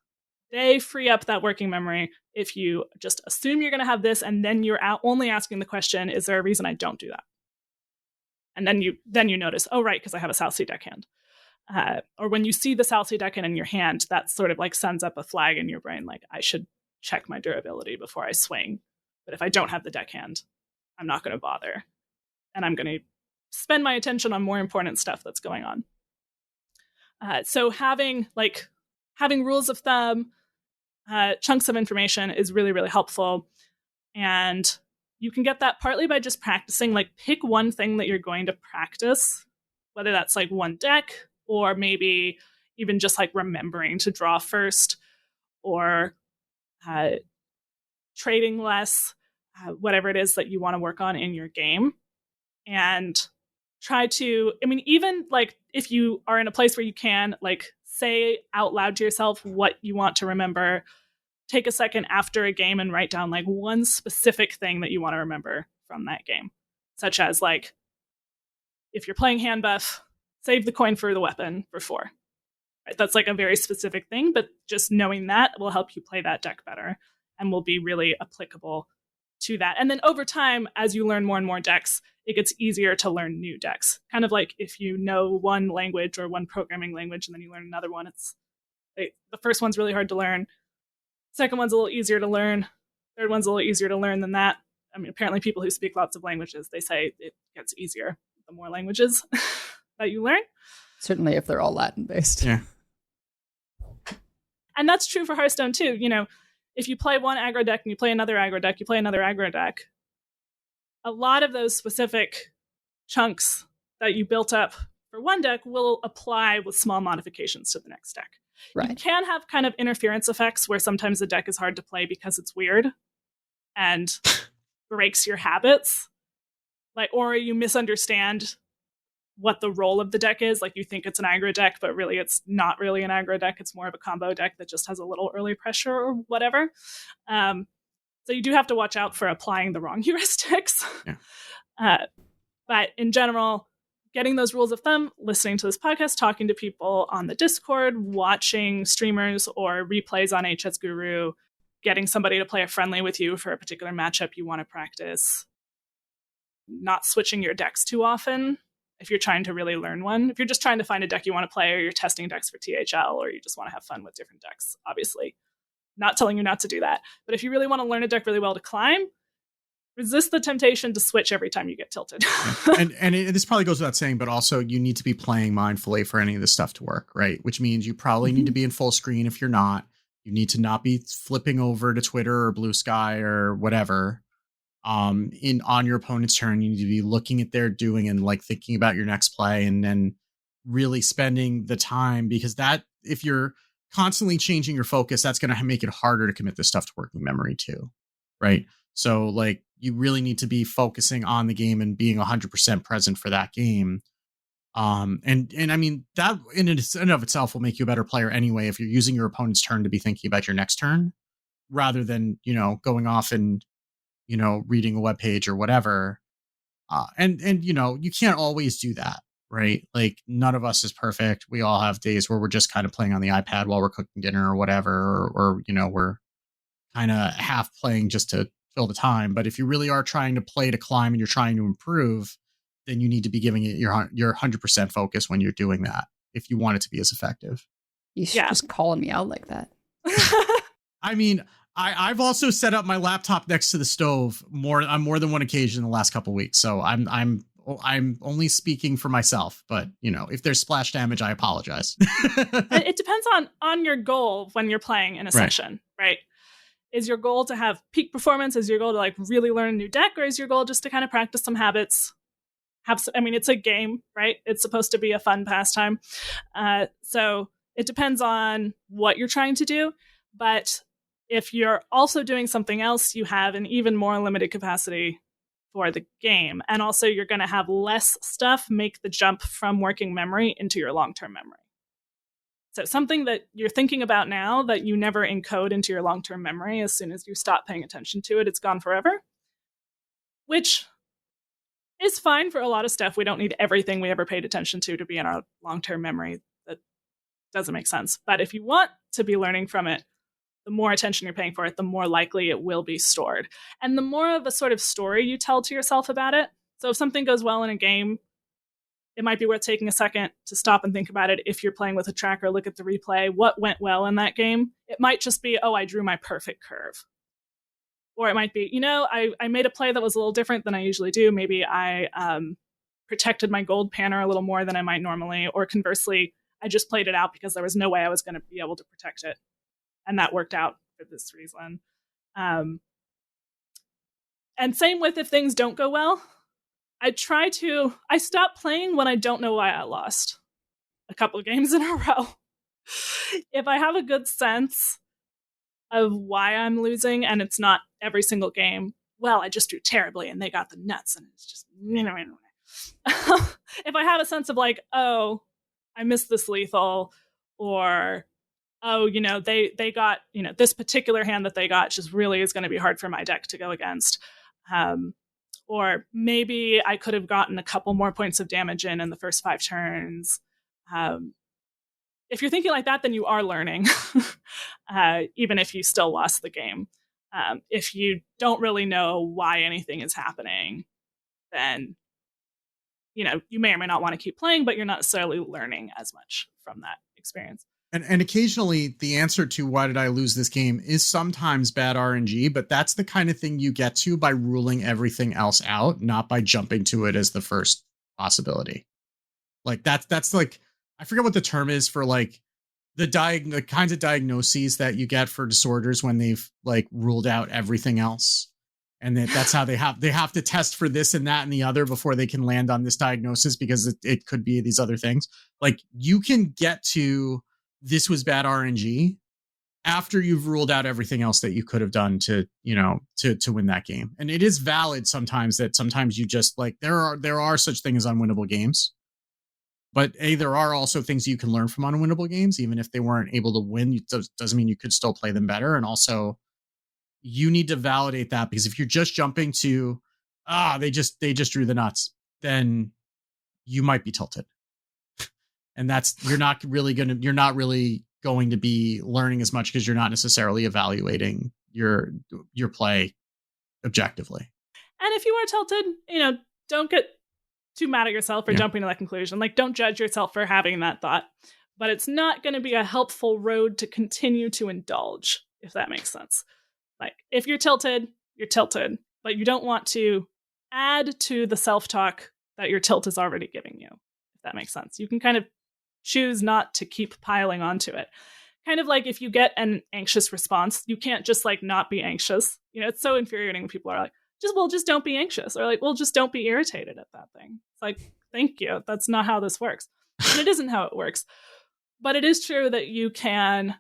they free up that working memory. If you just assume you're going to have this and then you're only asking the question, is there a reason I don't do that? And then you notice, oh, right, because I have a South Sea deckhand. Or when you see the South Sea deckhand in your hand, that sort of like sends up a flag in your brain, like I should check my durability before I swing. But if I don't have the deckhand, I'm not going to bother. And I'm going to spend my attention on more important stuff that's going on. So having rules of thumb, chunks of information is really, really helpful. And you can get that partly by just practicing, like pick one thing that you're going to practice, whether that's like one deck or maybe even just like remembering to draw first or trading less, whatever it is that you want to work on in your game. And try to, even like if you are in a place where you can like say out loud to yourself what you want to remember, take a second after a game and write down like one specific thing that you want to remember from that game. Such as like, if you're playing hand buff, save the coin for the weapon for 4. Right? That's like a very specific thing, but just knowing that will help you play that deck better. and will be really applicable to that. And then over time, as you learn more and more decks, it gets easier to learn new decks. Kind of like if you know one language or one programming language and then you learn another one, the first one's really hard to learn. Second one's a little easier to learn. Third one's a little easier to learn than that. I mean, apparently people who speak lots of languages, they say it gets easier the more languages that you learn. Certainly if they're all Latin based. Yeah. And that's true for Hearthstone too. You know, if you play one aggro deck and you play another aggro deck, you play another aggro deck, a lot of those specific chunks that you built up for one deck will apply with small modifications to the next deck. Right. You can have kind of interference effects where sometimes the deck is hard to play because it's weird and breaks your habits. Like, or you misunderstand what the role of the deck is. Like you think it's an aggro deck, but really it's not really an aggro deck. It's more of a combo deck that just has a little early pressure or whatever. So you do have to watch out for applying the wrong heuristics. Yeah. But in general, getting those rules of thumb, listening to this podcast, talking to people on the Discord, watching streamers or replays on HS Guru, getting somebody to play a friendly with you for a particular matchup you want to practice, not switching your decks too often if you're trying to really learn one. If you're just trying to find a deck you want to play, or you're testing decks for THL, or you just want to have fun with different decks, obviously. Not telling you not to do that. But if you really want to learn a deck really well to climb, resist the temptation to switch every time you get tilted. and this probably goes without saying, but also you need to be playing mindfully for any of this stuff to work, right? Which means you probably need to be in full screen if you're not. You need to not be flipping over to Twitter or Blue Sky or whatever. On your opponent's turn, you need to be looking at their doing and like thinking about your next play, and then really spending the time, because that, if you're constantly changing your focus, that's going to make it harder to commit this stuff to working memory too, right? So like you really need to be focusing on the game and being 100% present for that game. And I mean, that in and of itself will make you a better player anyway, if you're using your opponent's turn to be thinking about your next turn rather than, going off and, reading a web page or whatever. And you can't always do that, right? Like none of us is perfect. We all have days where we're just kind of playing on the iPad while we're cooking dinner or whatever, or we're kind of half playing just to fill the time. But if you really are trying to play to climb and you're trying to improve, then you need to be giving it your 100% focus when you're doing that, if you want it to be as effective. You should just calling me out like that. I mean, I've also set up my laptop next to the stove on more than one occasion in the last couple of weeks. So I'm only speaking for myself, but if there's splash damage, I apologize. It depends on your goal when you're playing in a session, right? Is your goal to have peak performance? Is your goal to like really learn a new deck, or is your goal just to kind of practice some habits? It's a game, right? It's supposed to be a fun pastime. So it depends on what you're trying to do. But if you're also doing something else, you have an even more limited capacity for the game. And also you're going to have less stuff make the jump from working memory into your long-term memory. So something that you're thinking about now that you never encode into your long-term memory, as soon as you stop paying attention to it, it's gone forever. Which is fine for a lot of stuff. We don't need everything we ever paid attention to be in our long-term memory. That doesn't make sense. But if you want to be learning from it, the more attention you're paying for it, the more likely it will be stored. And the more of a sort of story you tell to yourself about it. So if something goes well in a game, it might be worth taking a second to stop and think about it. If you're playing with a tracker, look at the replay. What went well in that game? It might just be, I drew my perfect curve. Or it might be, I made a play that was a little different than I usually do. Maybe I protected my gold panner a little more than I might normally. Or conversely, I just played it out because there was no way I was going to be able to protect it. And that worked out for this reason. And same with if things don't go well. I stop playing when I don't know why I lost a couple of games in a row. If I have a good sense of why I'm losing and it's not every single game, well, I just drew terribly and they got the nuts and it's just, if I have a sense of like, I missed this lethal, or they got, this particular hand that they got just really is going to be hard for my deck to go against. Or maybe I could have gotten a couple more points of damage in the first 5 turns. If you're thinking like that, then you are learning, even if you still lost the game. If you don't really know why anything is happening, then you may or may not want to keep playing, but you're not necessarily learning as much from that experience. And occasionally the answer to why did I lose this game is sometimes bad RNG, but that's the kind of thing you get to by ruling everything else out, not by jumping to it as the first possibility. Like that's like, I forget what the term is for like the kinds of diagnoses that you get for disorders when they've like ruled out everything else. And that's how they have to test for this and that and the other before they can land on this diagnosis, because it could be these other things. Like you can get to this was bad RNG after you've ruled out everything else that you could have done to win that game. And it is valid sometimes that sometimes you just like, there are such things as unwinnable games, but there are also things you can learn from unwinnable games, even if they weren't able to win. It doesn't mean you could still play them better. And also you need to validate that, because if you're just jumping to, they just drew the nuts, then you might be tilted. And you're not really going to be learning as much, because you're not necessarily evaluating your play objectively. And if you are tilted, don't get too mad at yourself for jumping to that conclusion. Like, don't judge yourself for having that thought, but it's not going to be a helpful road to continue to indulge, if that makes sense. Like, if you're tilted, but you don't want to add to the self-talk that your tilt is already giving you, if that makes sense. You can kind of choose not to keep piling onto it. Kind of like if you get an anxious response, you can't just like not be anxious. It's so infuriating when people are like, just don't be anxious, or like, well, just don't be irritated at that thing. It's like, thank you. That's not how this works. And it isn't how it works. But it is true that you can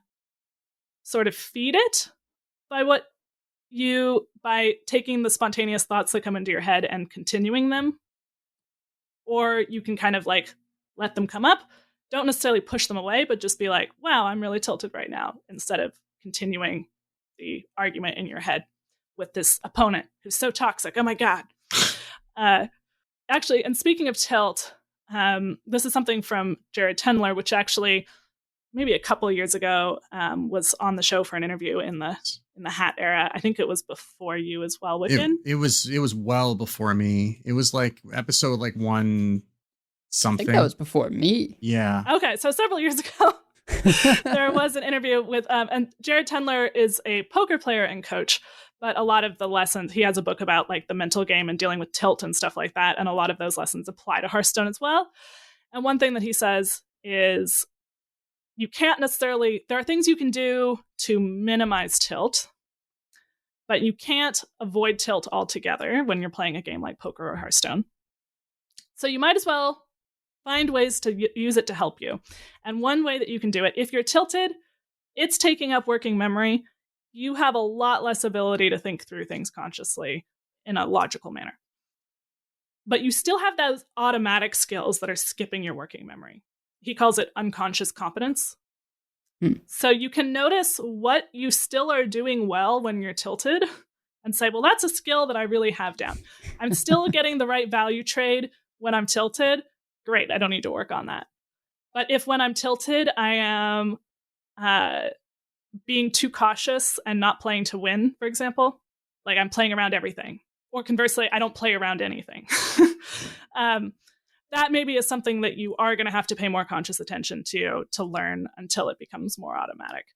sort of feed it by taking the spontaneous thoughts that come into your head and continuing them. Or you can kind of like let them come up. Don't necessarily push them away, but just be like, wow, I'm really tilted right now, instead of continuing the argument in your head with this opponent who's so toxic. Oh my God. Actually, and speaking of tilt, this is something from Jared Tendler, which actually maybe a couple of years ago was on the show for an interview in the Hat era. I think it was before you as well, Wigan. It was well before me. It was like episode like 1 something. I think that was before me. Yeah. Okay, so several years ago, there was an interview with, and Jared Tendler is a poker player and coach, but a lot of the lessons, he has a book about like the mental game and dealing with tilt and stuff like that, and a lot of those lessons apply to Hearthstone as well. And one thing that he says is, you can't necessarily, there are things you can do to minimize tilt, but you can't avoid tilt altogether when you're playing a game like poker or Hearthstone. So you might as well find ways to use it to help you. And one way that you can do it, if you're tilted, it's taking up working memory. You have a lot less ability to think through things consciously in a logical manner. But you still have those automatic skills that are skipping your working memory. He calls it unconscious competence. So you can notice what you still are doing well when you're tilted and say, well, that's a skill that I really have down. I'm still getting the right value trade when I'm tilted. Great, I don't need to work on that. But if when I'm tilted, I am being too cautious and not playing to win, for example, like I'm playing around everything, or conversely, I don't play around anything. That maybe is something that you are going to have to pay more conscious attention to learn until it becomes more automatic.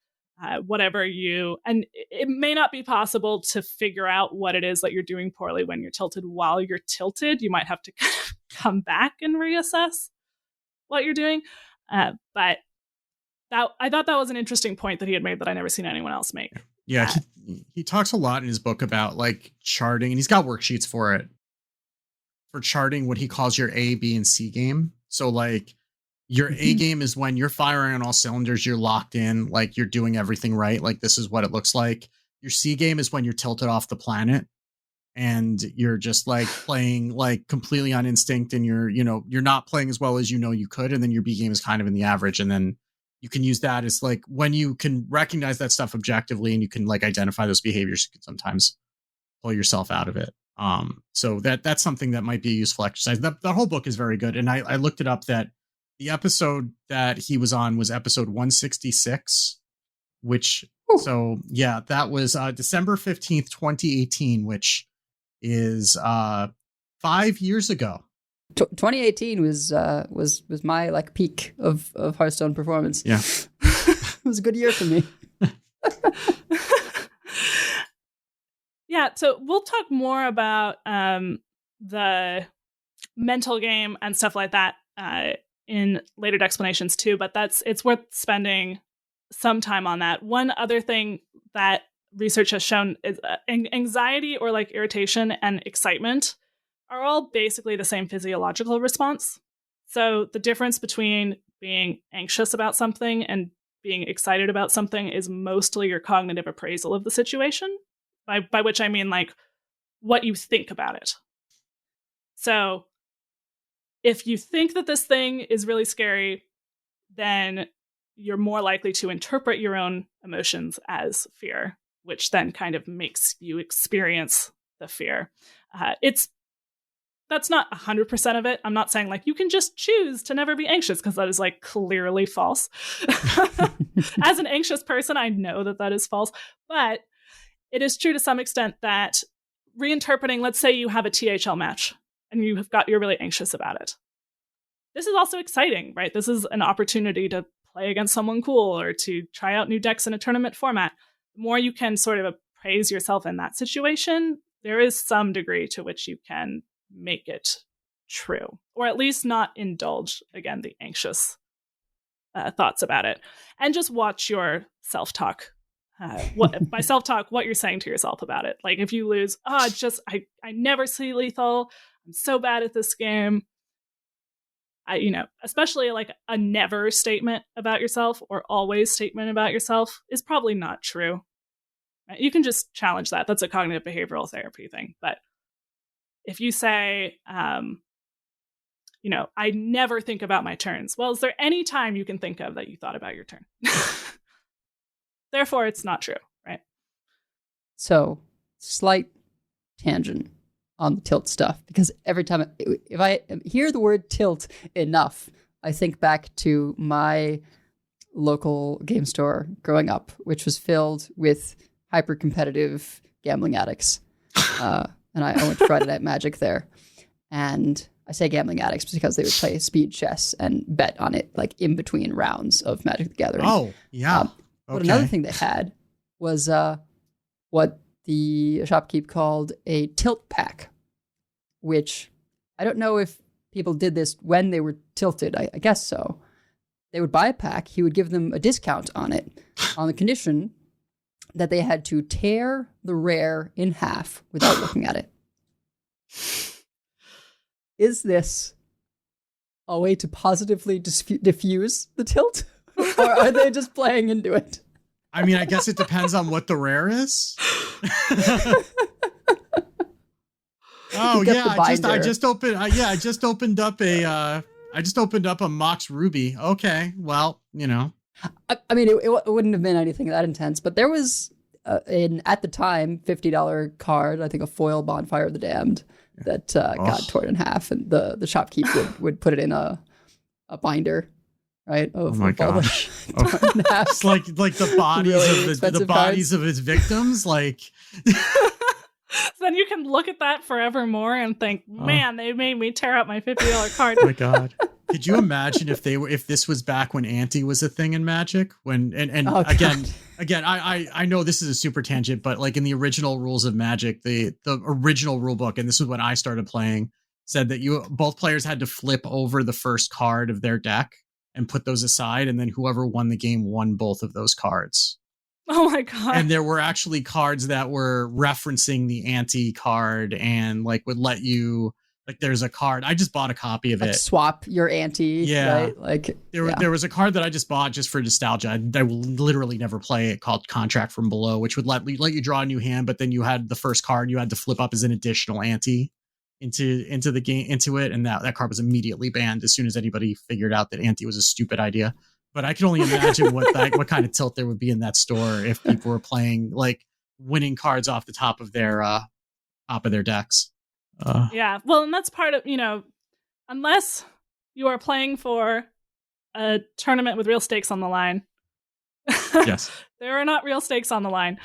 And it may not be possible to figure out what it is that you're doing poorly when you're tilted while you're tilted. You might have to kind of come back and reassess what you're doing. But I thought that was an interesting point that he had made that I never seen anyone else make. Yeah, he talks a lot in his book about like charting, and he's got worksheets for it, for charting what he calls your A, B, and C game. So like your A game is when you're firing on all cylinders, you're locked in, like you're doing everything right. Like this is what it looks like. Your C game is when you're tilted off the planet and you're just like playing like completely on instinct, and you're not playing as well as you could. And then your B game is kind of in the average. And then you can use that as like when you can recognize that stuff objectively and you can like identify those behaviors, you can sometimes pull yourself out of it. So that's something that might be a useful exercise. That whole book is very good. And I looked it up, that the episode that he was on was episode 166, which So yeah, that was December 15th, 2018, which is 5 years ago. 2018 was my like peak of Hearthstone performance. Yeah. It was a good year for me. Yeah, so we'll talk more about the mental game and stuff like that in later Decksplanations too, but it's worth spending some time on that. One other thing that research has shown is anxiety or like irritation and excitement are all basically the same physiological response. So the difference between being anxious about something and being excited about something is mostly your cognitive appraisal of the situation, by which I mean like what you think about it. So if you think that this thing is really scary, then you're more likely to interpret your own emotions as fear, which then kind of makes you experience the fear. That's not 100% of it. I'm not saying like you can just choose to never be anxious, because that is like clearly false. As an anxious person, I know that is false, but it is true to some extent that reinterpreting, let's say you have a THL match and you're really anxious about it. This is also exciting, right? This is an opportunity to play against someone cool or to try out new decks in a tournament format. The more you can sort of appraise yourself in that situation, there is some degree to which you can make it true, or at least not indulge, again, the anxious thoughts about it. And just watch your self-talk. By self-talk, what you're saying to yourself about it. Like if you lose, I never see lethal. I'm so bad at this game. Especially like a never statement about yourself or always statement about yourself is probably not true. You can just challenge that. That's a cognitive behavioral therapy thing. But if you say, I never think about my turns. Well, is there any time you can think of that you thought about your turn? Therefore, it's not true, right? So, slight tangent on the tilt stuff, because every time if I hear the word tilt enough, I think back to my local game store growing up, which was filled with hyper-competitive gambling addicts. And I went to Friday Night Magic there. And I say gambling addicts because they would play speed chess and bet on it like in between rounds of Magic the Gathering. Oh, yeah. But another thing they had was what the shopkeep called a tilt pack, which I don't know if people did this when they were tilted. I guess so. They would buy a pack. He would give them a discount on it on the condition that they had to tear the rare in half without looking at it. Is this a way to positively diffuse the tilt? Or are they just playing into it? I mean, I guess it depends on what the rare is. Oh yeah, I just opened up a Mox Ruby. Okay, well, I mean, it wouldn't have been anything that intense, but there was at the time $50 card, I think a foil Bonfire of the Damned that got torn in half, and the shopkeep would put it in a binder. Right? Oh my gosh! It's like the bodies really of the bodies of his victims. Like, then you can look at that forevermore and think, man, they made me tear up my $50 card. Oh my god! Could you imagine if this was back when Ante was a thing in Magic? Again, I know this is a super tangent, but like in the original rules of Magic, the original rule book, and this was when I started playing, said that both players had to flip over the first card of their deck and put those aside, and then whoever won the game won both of those cards. Oh my god. And there were actually cards that were referencing the Ante card and like would let you, like there's a card, I just bought a copy of it. Swap your Ante, right? Like there was a card that I just bought just for nostalgia. I will literally never play it, called Contract from Below, which would let you draw a new hand, but then you had the first card you had to flip up as an additional Ante into the game, into it, and that card was immediately banned as soon as anybody figured out that Ante was a stupid idea. But I can only imagine what kind of tilt there would be in that store if people were playing like winning cards off the top of their decks. Yeah, well, and that's part of, unless you are playing for a tournament with real stakes on the line, Yes. There are not real stakes on the line.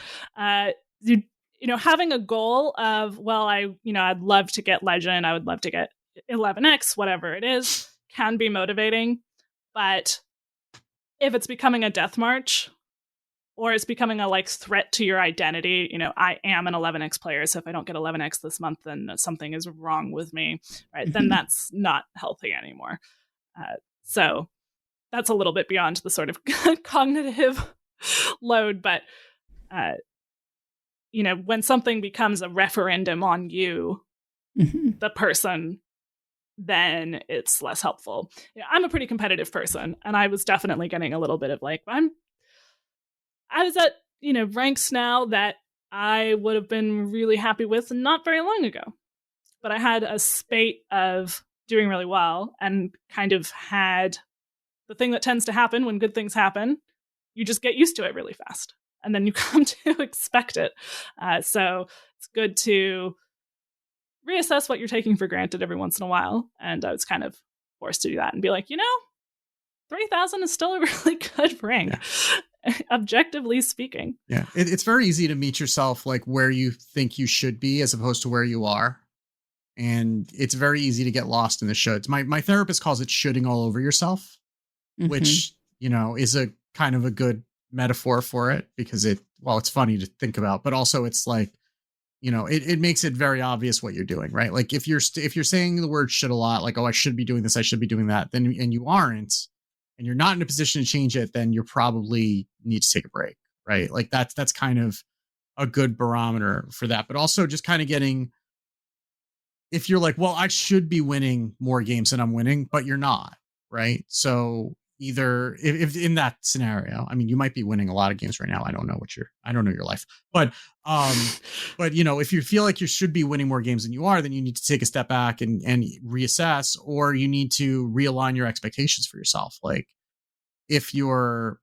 You know, having a goal of, well, I'd love to get Legend, I would love to get 11x, whatever it is, can be motivating. But if it's becoming a death march, or it's becoming a like threat to your identity, you know, I am an 11x player, so if I don't get 11x this month, then something is wrong with me, right? Then that's not healthy anymore. So that's a little bit beyond the sort of cognitive load, but you know, when something becomes a referendum on you, the person, then it's less helpful. You know, I'm a pretty competitive person, and I was definitely getting a little bit of like, I was at, you know, ranks now that I would have been really happy with not very long ago. But I had a spate of doing really well and kind of had the thing that tends to happen when good things happen. You just get used to it really fast. And then you come to expect it. So it's good to reassess what you're taking for granted every once in a while. And I was kind of forced to do that and be like, you know, 3,000 is still a really good rank. Yeah. Objectively speaking. Yeah. It's very easy to meet yourself like where you think you should be as opposed to where you are. And it's very easy to get lost in the shoulds. My therapist calls it shoulding all over yourself, which, you know, is a kind of a good metaphor for it because it's funny to think about, but also it's like, you know, it makes it very obvious what you're doing, right? Like if you're saying the word should a lot, like, oh, I should be doing this, I should be doing that, then, and you aren't, and you're not in a position to change it, then you probably need to take a break, right? Like that's kind of a good barometer for that. But also just kind of getting, if you're like, well, I should be winning more games than I'm winning, but you're not, right? So either if in that scenario, I mean, you might be winning a lot of games right now. I don't know your life, but you know, if you feel like you should be winning more games than you are, then you need to take a step back and reassess, or you need to realign your expectations for yourself. Like if you're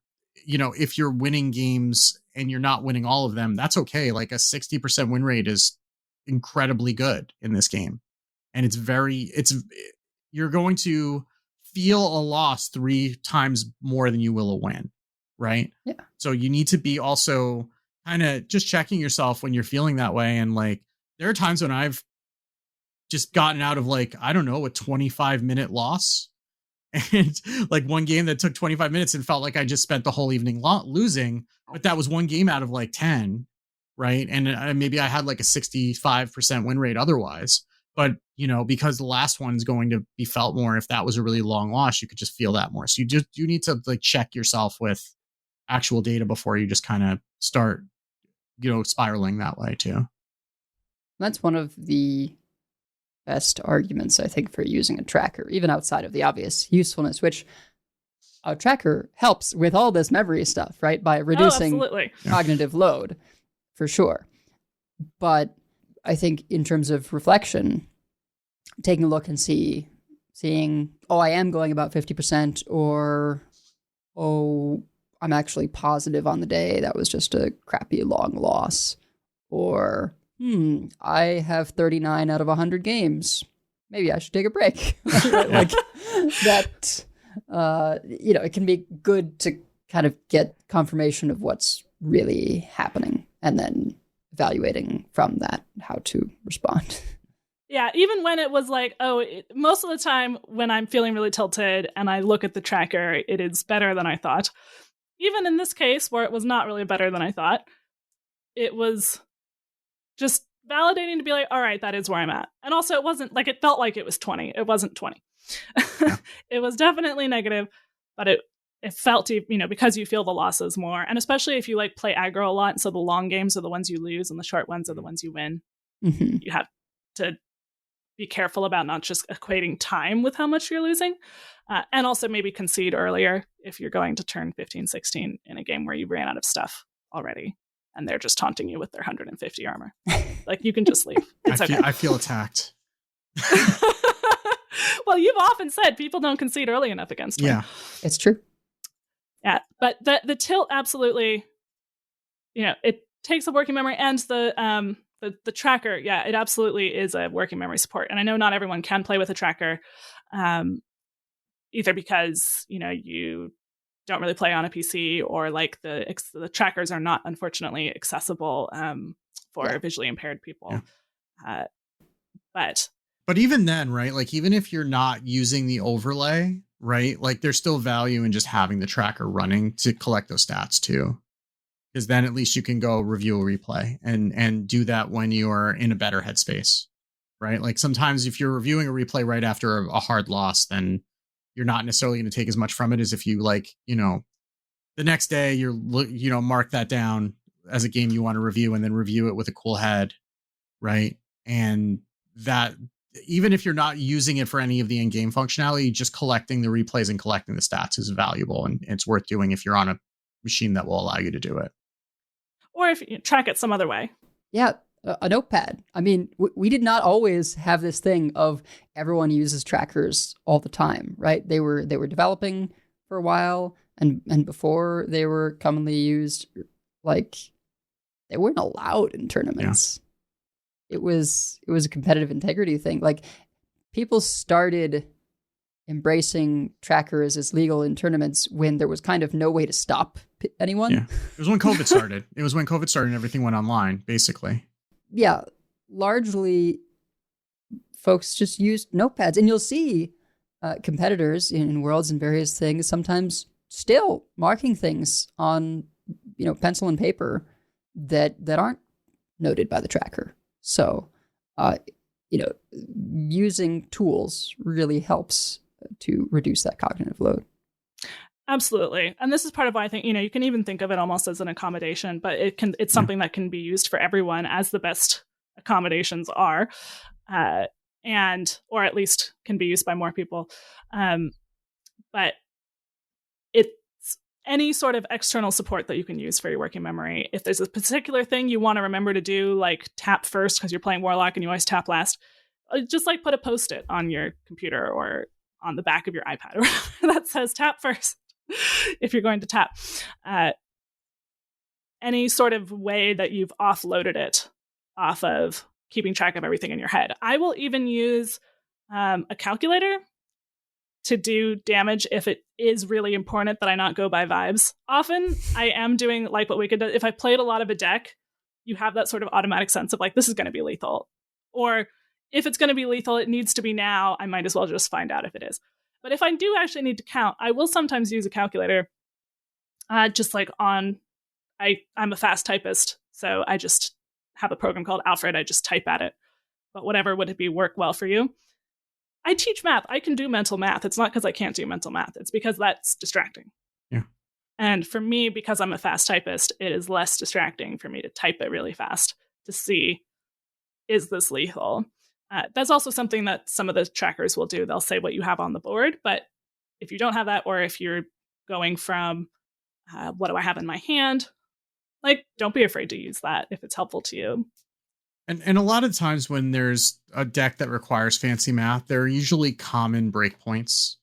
winning games and you're not winning all of them, that's okay. Like a 60% win rate is incredibly good in this game. And you're going to feel a loss 3 times more than you will a win. Right. Yeah. So you need to be also kind of just checking yourself when you're feeling that way. And like, there are times when I've just gotten out of like, I don't know, a 25-minute loss, and like one game that took 25 minutes and felt like I just spent the whole evening losing, but that was one game out of like 10. Right. And maybe I had like a 65% win rate otherwise, but you know, because the last one's going to be felt more. If that was a really long loss, you could just feel that more. So you need to like check yourself with actual data before you just kind of start, you know, spiraling that way too. That's one of the best arguments, I think, for using a tracker, even outside of the obvious usefulness, which a tracker helps with all this memory stuff, right? By reducing cognitive load, for sure. But I think in terms of reflection, taking a look and seeing, oh, I am going about 50%, or, oh, I'm actually positive on the day. That was just a crappy long loss. Or, I have 39 out of 100 games. Maybe I should take a break. Like that, you know, it can be good to kind of get confirmation of what's really happening and then evaluating from that how to respond. Yeah, even when it was like, most of the time when I'm feeling really tilted and I look at the tracker, it is better than I thought. Even in this case, where it was not really better than I thought, it was just validating to be like, all right, that is where I'm at. And also, it wasn't like, it felt like it was 20. It wasn't 20. Yeah. It was definitely negative, but it felt, you know, because you feel the losses more. And especially if you like play aggro a lot, so the long games are the ones you lose and the short ones are the ones you win. Mm-hmm. You have to be careful about not just equating time with how much you're losing. And also maybe concede earlier if you're going to turn 15, 16 in a game where you ran out of stuff already and they're just taunting you with their 150 armor. Like, you can just leave. It's okay. I feel attacked. Well, you've often said people don't concede early enough against me. Yeah, it's true. Yeah, but the tilt absolutely, you know, it takes a working memory, and the tracker, yeah, it absolutely is a working memory support. And I know not everyone can play with a tracker, either because, you know, you don't really play on a PC, or like the trackers are not unfortunately accessible for visually impaired people. Yeah. But even then, right? Like even if you're not using the overlay, right? Like there's still value in just having the tracker running to collect those stats too. Because then at least you can go review a replay and do that when you're in a better headspace, right? Like sometimes if you're reviewing a replay right after a hard loss, then you're not necessarily going to take as much from it as if you like, the next day you're, mark that down as a game you want to review and then review it with a cool head, right? And that, even if you're not using it for any of the in-game functionality, just collecting the replays and collecting the stats is valuable, and it's worth doing if you're on a machine that will allow you to do it. Or if you track it some other way. Yeah, a notepad. I mean, we did not always have this thing of everyone uses trackers all the time, right? They were developing for a while, and before they were commonly used, like they weren't allowed in tournaments. Yeah. It was a competitive integrity thing. Like people started embracing trackers as legal in tournaments when there was kind of no way to stop anyone. Yeah. It was when COVID started. It was when COVID started and everything went online, basically. Yeah. Largely, folks just used notepads. And you'll see competitors in Worlds and various things sometimes still marking things on, pencil and paper that aren't noted by the tracker. So, using tools really helps to reduce that cognitive load. Absolutely. And this is part of why I think, you can even think of it almost as an accommodation, but it's something that can be used for everyone, as the best accommodations are, or at least can be used by more people. But it's any sort of external support that you can use for your working memory. If there's a particular thing you want to remember to do, like tap first because you're playing Warlock and you always tap last, just like put a Post-it on your computer or on the back of your iPad or whatever that says tap first if you're going to tap. Any sort of way that you've offloaded it off of keeping track of everything in your head. I will even use a calculator to do damage if it is really important that I not go by vibes. Often I am doing like what we could do. If I played a lot of a deck, you have that sort of automatic sense of like, this is going to be lethal. Or if it's going to be lethal, it needs to be now. I might as well just find out if it is. But if I do actually need to count, I will sometimes use a calculator. Just like I'm a fast typist, so I just have a program called Alfred. I just type at it. But whatever would it be work well for you? I teach math. I can do mental math. It's not because I can't do mental math. It's because that's distracting. Yeah. And for me, because I'm a fast typist, it is less distracting for me to type it really fast to see, is this lethal? That's also something that some of the trackers will do. They'll say what you have on the board, but if you don't have that, or if you're going from what do I have in my hand, like don't be afraid to use that if it's helpful to you. And a lot of times when there's a deck that requires fancy math, there are usually common breakpoints,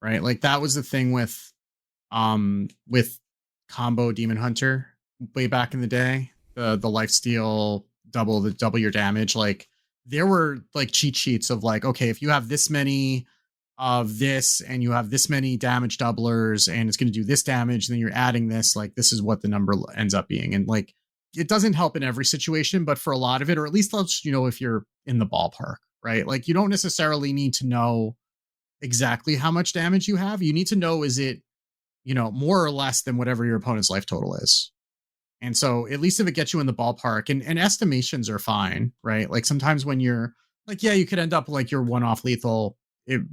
right? Like that was the thing with Combo Demon Hunter way back in the day, the lifesteal double your damage. Like there were like cheat sheets of like, okay, if you have this many of this and you have this many damage doublers and it's going to do this damage, then you're adding this, like this is what the number ends up being. And like, it doesn't help in every situation, but for a lot of it, or at least lets you know if you're in the ballpark, right? Like you don't necessarily need to know exactly how much damage you have. You need to know, is it, more or less than whatever your opponent's life total is. And so at least if it gets you in the ballpark, and estimations are fine, right? Like sometimes when you're like, yeah, you could end up like your one-off lethal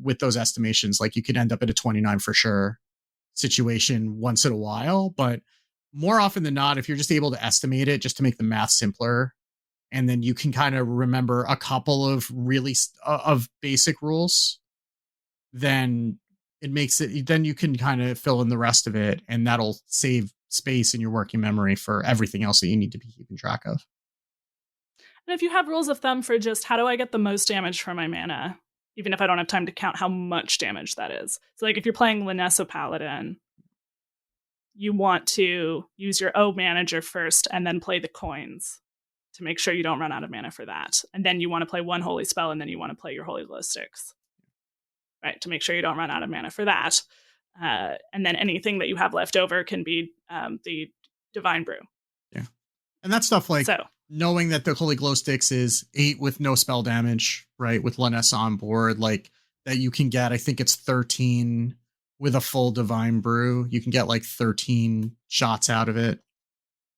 with those estimations. Like you could end up at a 29 for sure situation once in a while, but more often than not, if you're just able to estimate it just to make the math simpler, and then you can kind of remember a couple of really of basic rules, then it makes it, then you can kind of fill in the rest of it, and that'll save space in your working memory for everything else that you need to be keeping track of. And if you have rules of thumb for just how do I get the most damage for my mana, even if I don't have time to count how much damage that is. So like if you're playing Linesso Paladin, you want to use your O manager first and then play the coins to make sure you don't run out of mana for that. And then you want to play one holy spell, and then you want to play your holy ballistics, right? To make sure you don't run out of mana for that. And then anything that you have left over can be the Divine Brew. Yeah. And that stuff like So, knowing that the Holy Glow Sticks is 8 with no spell damage, right? With Lanessa on board, like that you can get, I think it's 13 with a full Divine Brew. You can get like 13 shots out of it.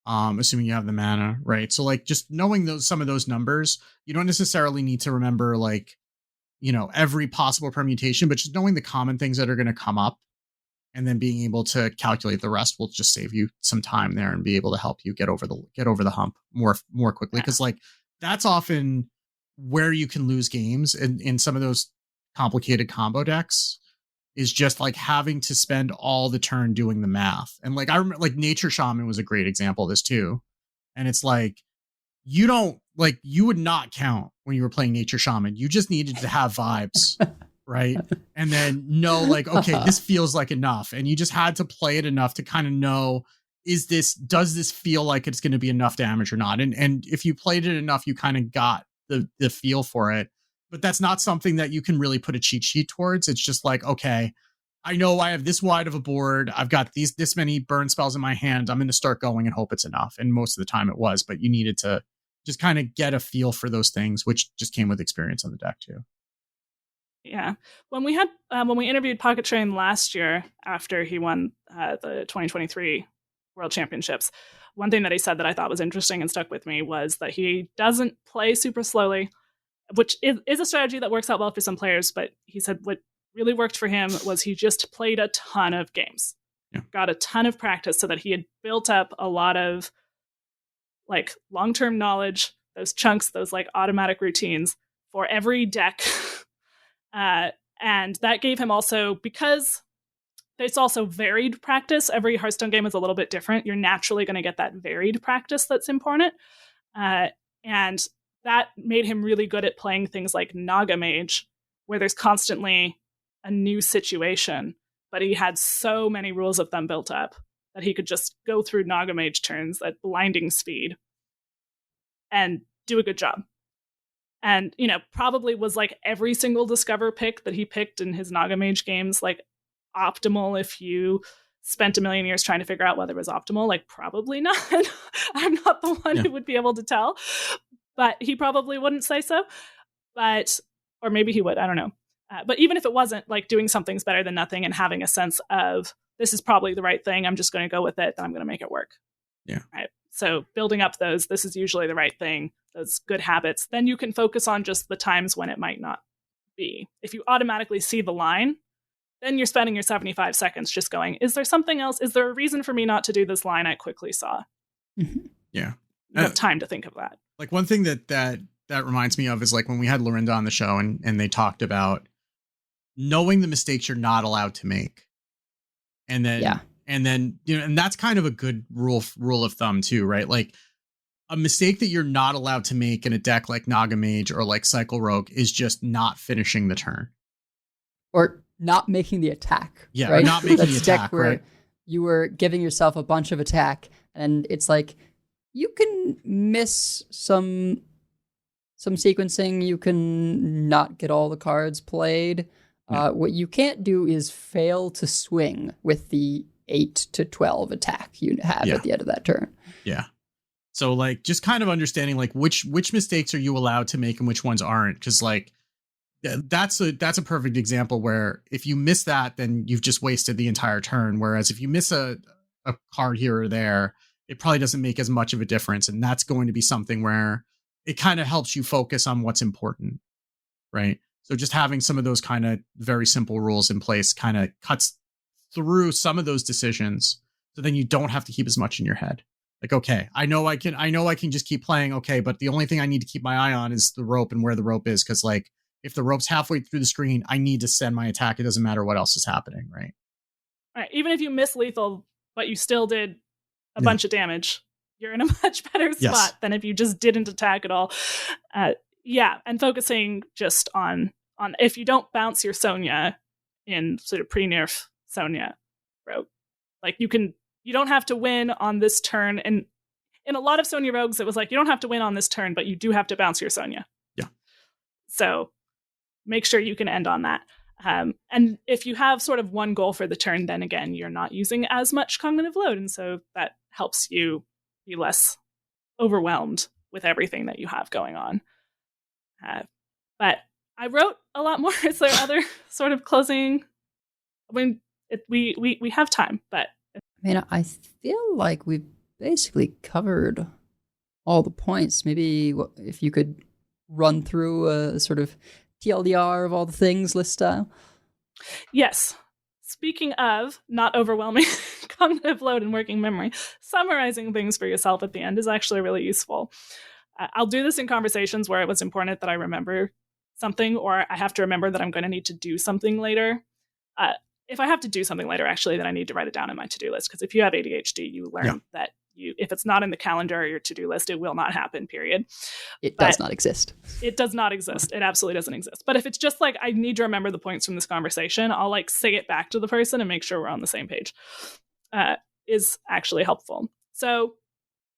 Assuming you have the mana, right? So like just knowing some of those numbers, you don't necessarily need to remember like, every possible permutation, but just knowing the common things that are going to come up and then being able to calculate the rest will just save you some time there and be able to help you get over the hump more quickly. Cause like that's often where you can lose games in some of those complicated combo decks, is just like having to spend all the turn doing the math. And like, I remember like Nature Shaman was a great example of this too. And it's like, you would not count when you were playing Nature Shaman. You just needed to have vibes, right? And then know like, okay, this feels like enough. And you just had to play it enough to kind of know, does this feel like it's going to be enough damage or not? And if you played it enough, you kind of got the feel for it. But that's not something that you can really put a cheat sheet towards. It's just like, okay, I know I have this wide of a board. I've got this many burn spells in my hand. I'm going to start going and hope it's enough. And most of the time it was, but you needed to just kind of get a feel for those things, which just came with experience on the deck too. Yeah. When we interviewed Pocket Train last year after he won the 2023 World Championships, one thing that he said that I thought was interesting and stuck with me was that he doesn't play super slowly, which is a strategy that works out well for some players. But he said what really worked for him was he just played a ton of games, got a ton of practice so that he had built up a lot of like long-term knowledge, those chunks, those like automatic routines for every deck. And that gave him also, because it's also varied practice. Every Hearthstone game is a little bit different. You're naturally going to get that varied practice that's important. And that made him really good at playing things like Naga Mage, where there's constantly a new situation, but he had so many rules of them built up that he could just go through Naga Mage turns at blinding speed and do a good job. And, probably was like every single Discover pick that he picked in his Naga Mage games, like optimal if you spent a million years trying to figure out whether it was optimal. Like, probably not. I'm not the one who would be able to tell, but he probably wouldn't say so. Or maybe he would, I don't know. But even if it wasn't, like doing something's better than nothing and having a sense of this is probably the right thing, I'm just going to go with it, then I'm going to make it work. Yeah. Right. So building up this is usually the right thing, those good habits, then you can focus on just the times when it might not be. If you automatically see the line, then you're spending your 75 seconds just going, is there something else? Is there a reason for me not to do this line I quickly saw? Mm-hmm. Yeah. You have time to think of that. Like one thing that reminds me of is like when we had Lorinda on the show and they talked about knowing the mistakes you're not allowed to make. And then, and that's kind of a good rule of thumb too, right? Like a mistake that you're not allowed to make in a deck like Naga Mage or like Cycle Rogue is just not finishing the turn. Or not making the attack. Yeah, right? or not making the That's attack, deck where right? You were giving yourself a bunch of attack, and it's like you can miss some sequencing, you can not get all the cards played. What you can't do is fail to swing with the 8 to 12 attack you have at the end of that turn. Yeah. So like just kind of understanding like which mistakes are you allowed to make and which ones aren't, because like that's a perfect example where if you miss that, then you've just wasted the entire turn. Whereas if you miss a card here or there, it probably doesn't make as much of a difference. And that's going to be something where it kind of helps you focus on what's important, right? So just having some of those kind of very simple rules in place kind of cuts through some of those decisions. So then you don't have to keep as much in your head. Like, okay, I know I can just keep playing. Okay. But the only thing I need to keep my eye on is the rope and where the rope is. Cause like if the rope's halfway through the screen, I need to send my attack. It doesn't matter what else is happening. Right. Right. Even if you miss lethal, but you still did a bunch of damage, you're in a much better spot than if you just didn't attack at all. And focusing just on if you don't bounce your Sonya in sort of pre-nerf Sonya rogue, like you don't have to win on this turn. And in a lot of Sonya rogues, it was like, you don't have to win on this turn, but you do have to bounce your Sonya. Yeah. So make sure you can end on that. And if you have sort of one goal for the turn, then again, you're not using as much cognitive load. And so that helps you be less overwhelmed with everything that you have going on. But I wrote a lot more. Is there other sort of closing? I mean, we have time, but I mean, I feel like we've basically covered all the points. Maybe if you could run through a sort of TLDR of all the things list style. Yes. Speaking of not overwhelming cognitive load and working memory, summarizing things for yourself at the end is actually really useful. I'll do this in conversations where it was important that I remember something, or I have to remember that I'm going to need to do something later. If I have to do something later, actually, then I need to write it down in my to-do list. Because if you have ADHD, you learn that if it's not in the calendar or your to-do list, it will not happen, period. It does not exist. It does not exist. It absolutely doesn't exist. But if it's just like, I need to remember the points from this conversation, I'll like say it back to the person and make sure we're on the same page. Is actually helpful. So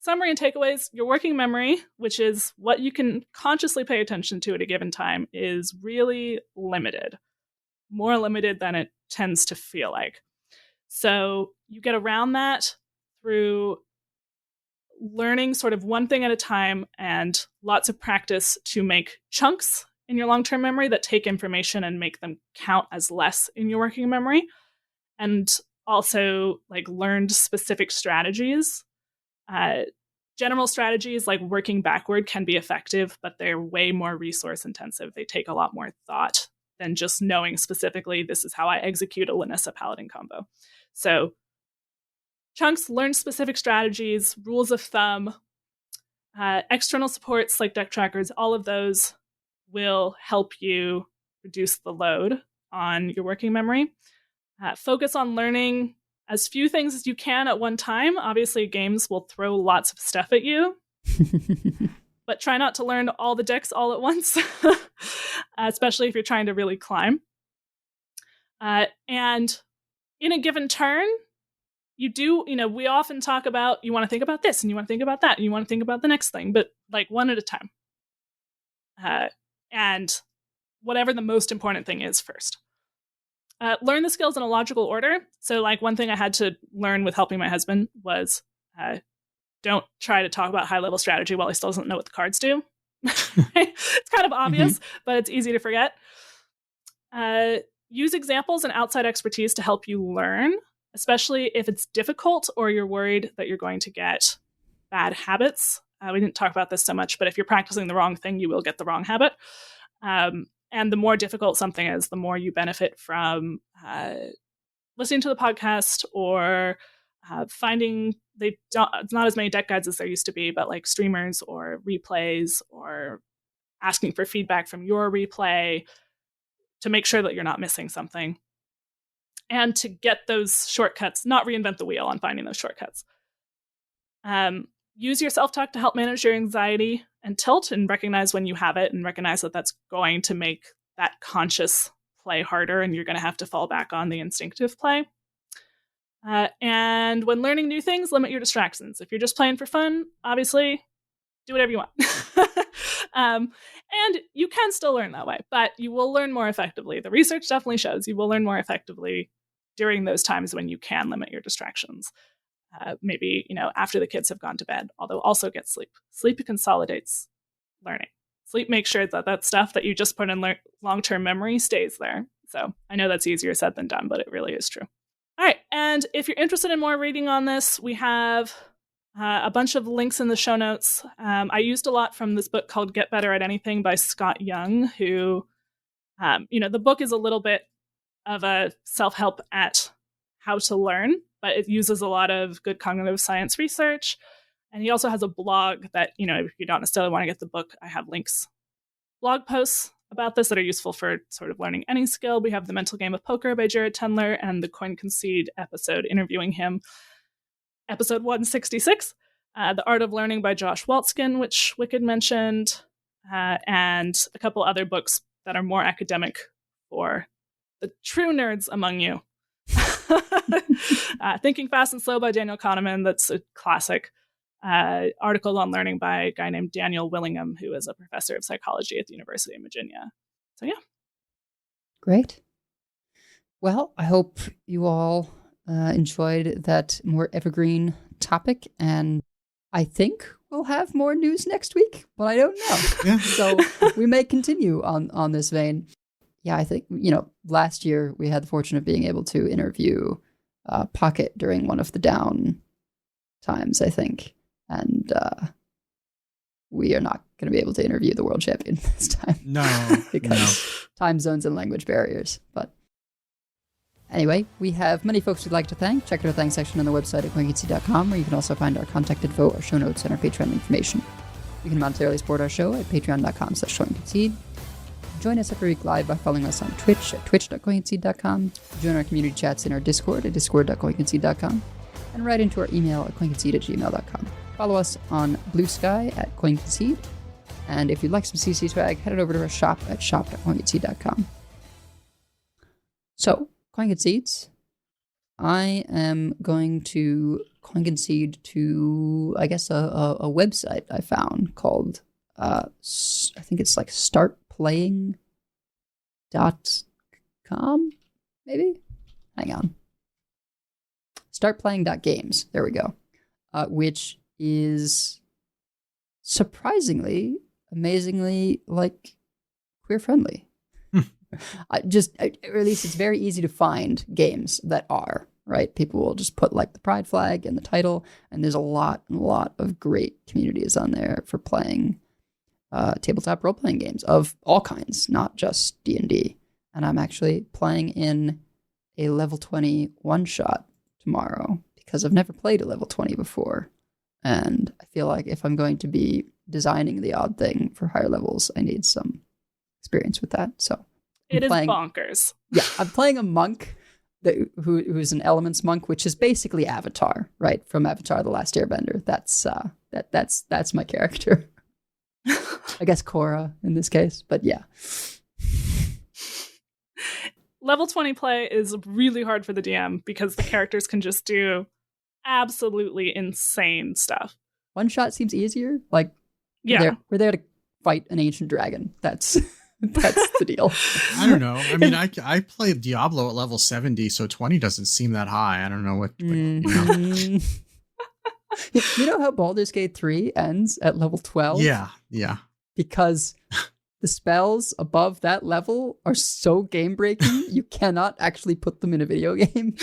summary and takeaways, your working memory, which is what you can consciously pay attention to at a given time, is really limited. More limited than it tends to feel like. So you get around that through learning sort of one thing at a time and lots of practice to make chunks in your long-term memory that take information and make them count as less in your working memory. And also like learned specific strategies. General strategies like working backward can be effective, but they're way more resource intensive. They take a lot more thought than just knowing specifically this is how I execute a Lanessa Paladin combo. So chunks, learn specific strategies, rules of thumb, external supports like deck trackers, all of those will help you reduce the load on your working memory. Focus on learning as few things as you can at one time. Obviously, games will throw lots of stuff at you, but try not to learn all the decks all at once, especially if you're trying to really climb. And in a given turn, we often talk about, you want to think about this, and you want to think about that, and you want to think about the next thing, but like one at a time. And whatever the most important thing is first. Learn the skills in a logical order. So like one thing I had to learn with helping my husband was don't try to talk about high-level strategy while he still doesn't know what the cards do. It's kind of obvious, but it's easy to forget. Use examples and outside expertise to help you learn, especially if it's difficult or you're worried that you're going to get bad habits. We didn't talk about this so much, but if you're practicing the wrong thing, you will get the wrong habit. And the more difficult something is, the more you benefit from listening to the podcast or finding it's not as many deck guides as there used to be, but like streamers or replays or asking for feedback from your replay to make sure that you're not missing something. And to get those shortcuts, not reinvent the wheel on finding those shortcuts. Use your self-talk to help manage your anxiety and tilt and recognize when you have it and recognize that that's going to make that conscious play harder and you're going to have to fall back on the instinctive play. And when learning new things, limit your distractions. If you're just playing for fun, obviously, do whatever you want. And you can still learn that way, but you will learn more effectively. The research definitely shows you will learn more effectively during those times when you can limit your distractions. Maybe, after the kids have gone to bed, although also get sleep. Sleep consolidates learning. Sleep makes sure that that stuff that you just put in long-term memory stays there. So I know that's easier said than done, but it really is true. All right. And if you're interested in more reading on this, we have a bunch of links in the show notes. I used a lot from this book called Get Better at Anything by Scott Young, who, the book is a little bit of a self-help at how to learn, but it uses a lot of good cognitive science research. And he also has a blog that, if you don't necessarily want to get the book, I have links, blog posts about this that are useful for sort of learning any skill. We have The Mental Game of Poker by Jared Tendler and the Concede episode interviewing him, episode 166. The Art of Learning by Josh Waltzkin, which Wicked mentioned, and a couple other books that are more academic for the true nerds among you. Thinking Fast and Slow by Daniel Kahneman, that's a classic. Article on learning by a guy named Daniel Willingham, who is a professor of psychology at the University of Virginia. So yeah. Great. Well, I hope you all enjoyed that more evergreen topic, and I think we'll have more news next week, but I don't know. Yeah. So we may continue on this vein. Yeah, I think, last year we had the fortune of being able to interview Pocket during one of the down times, I think. And we are not going to be able to interview the world champion this time. No. Because time zones and language barriers. But anyway, we have many folks we'd like to thank. Check out our thanks section on the website at concede.com, where you can also find our contact info, our show notes, and our Patreon information. You can monetarily support our show at patreon.com/concede. Join us every week live by following us on Twitch at twitch.concede.com. Join our community chats in our Discord at discord.concede.com. And write into our email at coinconcede@gmail.com. Follow us on Blue Sky at coinconcede. And if you'd like some CC swag, head over to our shop at shop.coinconcede.com. So, CoinConcedes, I am going to CoinConcede to, I guess, a website I found called, I think it's like startplaying.com, maybe? Hang on. Startplaying.games, there we go. Which is surprisingly, amazingly, like, queer-friendly. Or at least it's very easy to find games that are, right? People will just put like the pride flag in the title, and there's a lot of great communities on there for playing tabletop role-playing games of all kinds, not just D&D. And I'm actually playing in a level 20 one-shot tomorrow because I've never played a level 20 before. And I feel like if I'm going to be designing the odd thing for higher levels, I need some experience with that. So it is bonkers. Yeah, I'm playing a monk who's an elements monk, which is basically Avatar, right? From Avatar: The Last Airbender. That's my character. I guess Korra in this case, but yeah. Level 20 play is really hard for the DM because the characters can just do absolutely insane stuff. One shot seems easier. Like, yeah, we're there to fight an ancient dragon. That's the deal. I don't know. I mean, I played Diablo at level 70, so 20 doesn't seem that high. I don't know what. You know how Baldur's Gate 3 ends at level 12? Yeah. Because the spells above that level are so game breaking, you cannot actually put them in a video game.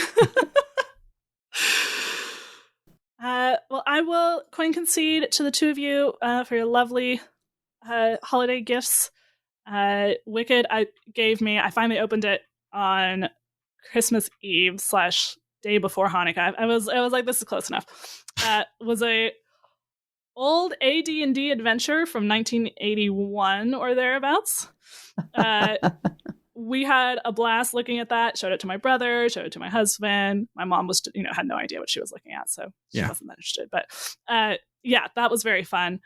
Well, I will coin concede to the two of you for your lovely holiday gifts. Wicked I finally opened it on Christmas Eve / day before Hanukkah. I was like, this is close enough. Was a old AD&D adventure from 1981 or thereabouts. We had a blast looking at that. Showed it to my brother, showed it to my husband. My mom was, had no idea what she was looking at, so she wasn't that interested. But yeah, that was very fun.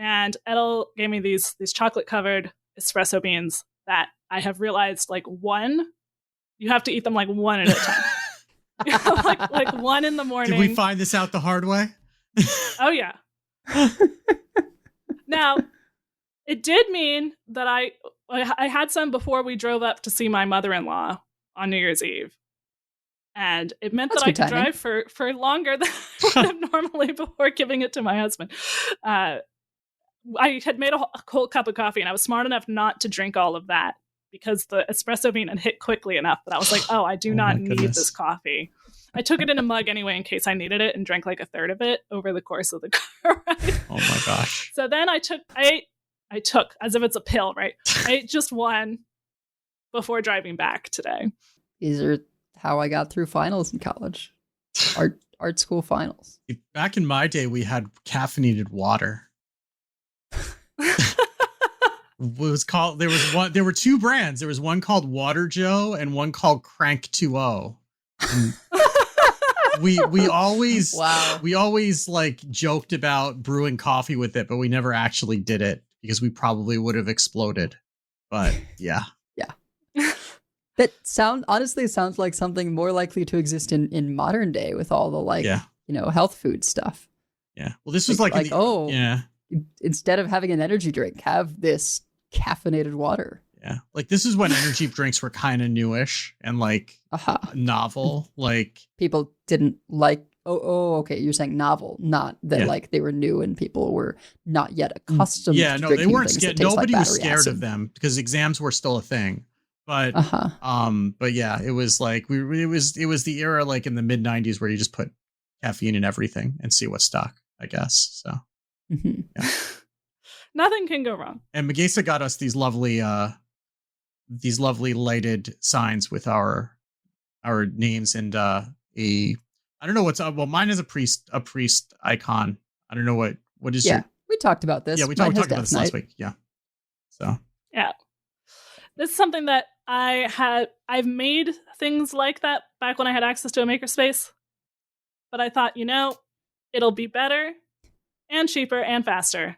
And Edel gave me these chocolate covered espresso beans that I have realized, like, you have to eat them like one at a time. like one in the morning. Did we find this out the hard way? Oh yeah. Now, it did mean that I had some before we drove up to see my mother-in-law on New Year's Eve. And it meant that I could drive for longer than I would have normally before giving it to my husband. I had made a cold cup of coffee, and I was smart enough not to drink all of that because the espresso bean had hit quickly enough that I was like, oh, I do not need this coffee. I took it in a mug anyway in case I needed it and drank like a third of it over the course of the car ride. Oh my gosh. So then I took, as if it's a pill, right? I ate just one before driving back today. These are how I got through finals in college. Art school finals. Back in my day, we had caffeinated water. There were two brands. There was one called Water Joe and one called Crank 2.0. We always like joked about brewing coffee with it, but we never actually did it because we probably would have exploded. But yeah. That honestly sounds like something more likely to exist in modern day with all the health food stuff. Yeah. Well, this was instead of having an energy drink, have this caffeinated water. Yeah. Like this is when energy drinks were kind of newish and like novel. Like people didn't like. Okay. You're saying novel, not that like they were new and people were not yet accustomed. Yeah, to no, they weren't scared. Nobody like was scared of them because exams were still a thing. But but yeah, it was like it was the era like in the mid 90s where you just put caffeine in everything and see what stuck, I guess. So yeah. Nothing can go wrong. And Magesa got us these lovely lighted signs with our names and I don't know what's well, mine is a priest icon. I don't know what is your. We talked about this. Yeah, we talked about this last week. Yeah. So. Yeah. This is something that I've made things like that back when I had access to a makerspace. But I thought, it'll be better and cheaper and faster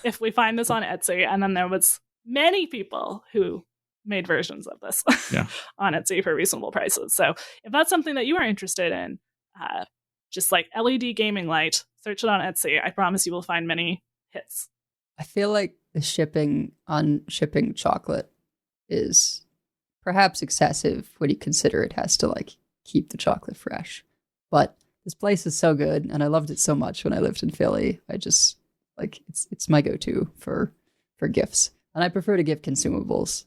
if we find this on Etsy. And then there was many people who made versions of this on Etsy for reasonable prices. So if that's something that you are interested in, just like LED gaming light, search it on Etsy. I promise you will find many hits. I feel like the shipping chocolate is perhaps excessive when you consider it has to like keep the chocolate fresh. But this place is so good and I loved it so much when I lived in Philly. I just like it's my go-to for gifts. And I prefer to give consumables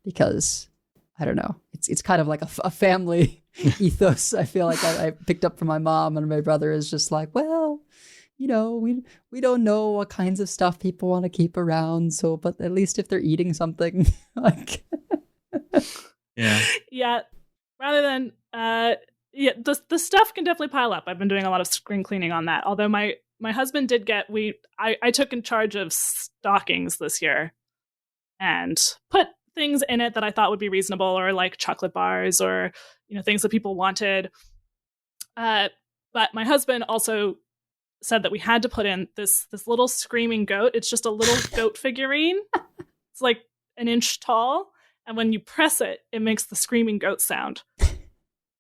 because I don't know. It's kind of like a family ethos. I feel like I picked up from my mom, and my brother is just like, well, we don't know what kinds of stuff people want to keep around. So, but at least if they're eating something, like, yeah. Rather than the stuff can definitely pile up. I've been doing a lot of screen cleaning on that. Although my husband did get I took in charge of stockings this year and put things in it that I thought would be reasonable, or like chocolate bars, or things that people wanted. But my husband also said that we had to put in this little screaming goat. It's just a little goat figurine. It's like an inch tall, and when you press it, it makes the screaming goat sound.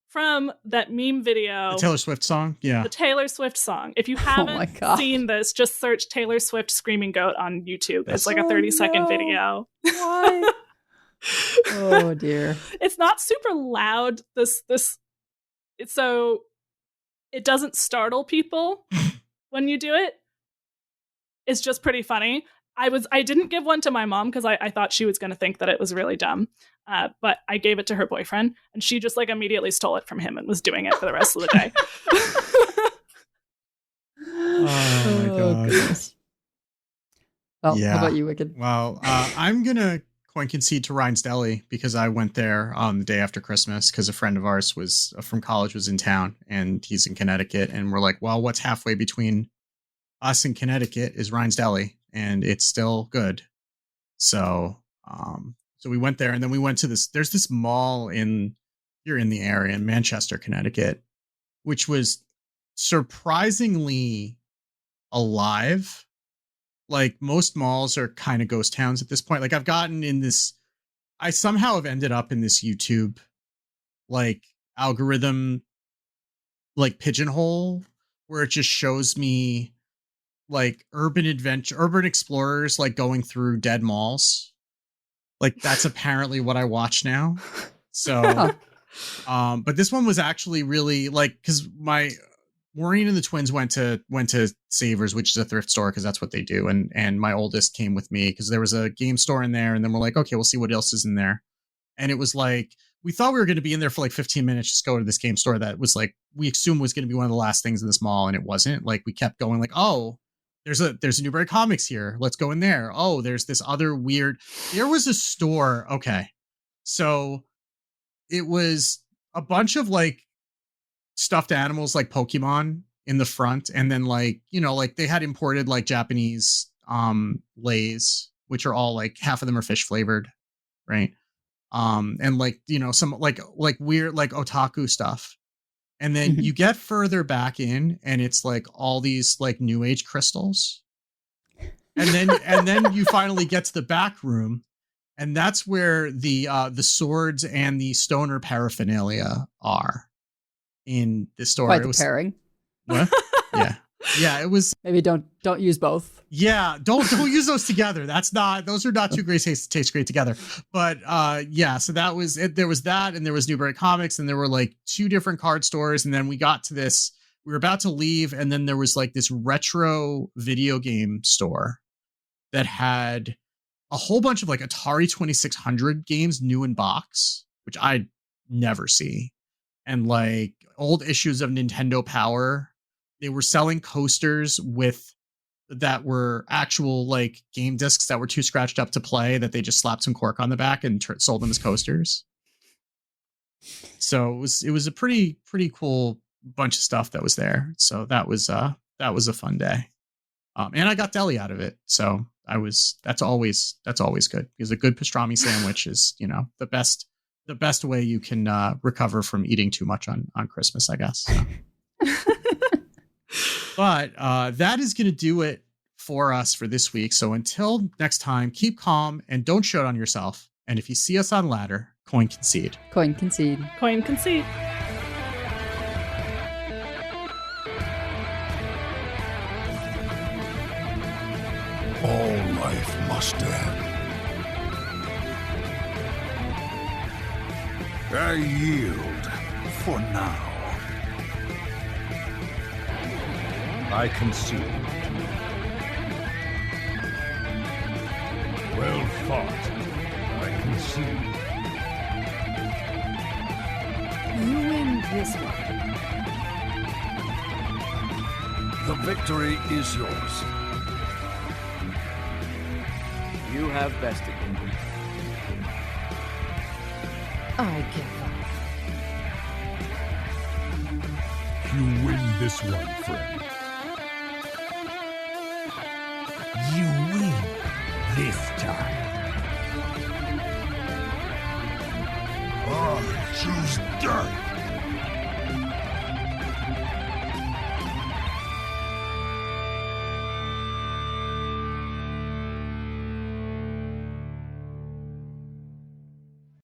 From that meme video, the Taylor Swift song. Yeah, the Taylor Swift song. If you haven't seen this, just search Taylor Swift screaming goat on YouTube. It's like a 30-second video. Why? Oh dear. It's not super loud. So it doesn't startle people when you do it. It's just pretty funny. I didn't give one to my mom because I thought she was going to think that it was really dumb. But I gave it to her boyfriend, and she just like immediately stole it from him and was doing it for the rest of the day. Oh my god. Goodness. Well, how about you, Wicked? Well, I'm gonna coin concede to Ryan's Deli because I went there the day after Christmas because a friend of ours was from college was in town, and he's in Connecticut, and we're like, well, what's halfway between us and Connecticut is Ryan's Deli, and it's still good. So we went there, and then we went to there's this mall here in the area in Manchester, Connecticut, which was surprisingly alive. Like most malls are kind of ghost towns at this point. Like I somehow have ended up in this YouTube like algorithm, like pigeonhole, where it just shows me like urban explorers like going through dead malls. Like that's apparently what I watch now. So, but this one was actually really like, because Maureen and the twins went to Savers, which is a thrift store, because that's what they do. And my oldest came with me because there was a game store in there, and then we're like, okay, we'll see what else is in there. And it was like, we thought we were going to be in there for like 15 minutes, just go to this game store that was like, we assumed was going to be one of the last things in this mall, and it wasn't. Like we kept going like, oh, there's a Newberry Comics here. Let's go in there. Oh, there's this other weird. There was a store. Okay. So it was a bunch of like stuffed animals like Pokemon in the front. And then like, like they had imported like Japanese Lays, which are all like half of them are fish flavored. Right. And like, some like weird, like otaku stuff. And then you get further back in, and it's like all these like new age crystals. And then you finally get to the back room, and that's where the swords and the stoner paraphernalia are in the store. Quite the pairing. What? Yeah. Yeah, it was. Maybe don't use both. Yeah, don't use those together. Those are not two great taste great together. But yeah, so that was it. There was that, and there was Newbury Comics, and there were like two different card stores, and then we got to this. We were about to leave, and then there was like this retro video game store that had a whole bunch of like Atari 2600 games new in box, which I never see, and like old issues of Nintendo Power. They were selling coasters that were actual like game discs that were too scratched up to play, that they just slapped some cork on the back and sold them as coasters. So it was a pretty cool bunch of stuff that was there. So that was a fun day. And I got deli out of it. So that's always good, because a good pastrami sandwich is, the best way you can recover from eating too much on Christmas, I guess. So. But that is going to do it for us for this week. So until next time, keep calm and don't shout on yourself. And if you see us on ladder, coin concede. Coin concede. Coin concede. All life must end. I yield for now. I concede. Well fought. I concede. You win this one. The victory is yours. You have bested me. I give up. You win this one, friend. You win this time. I choose death.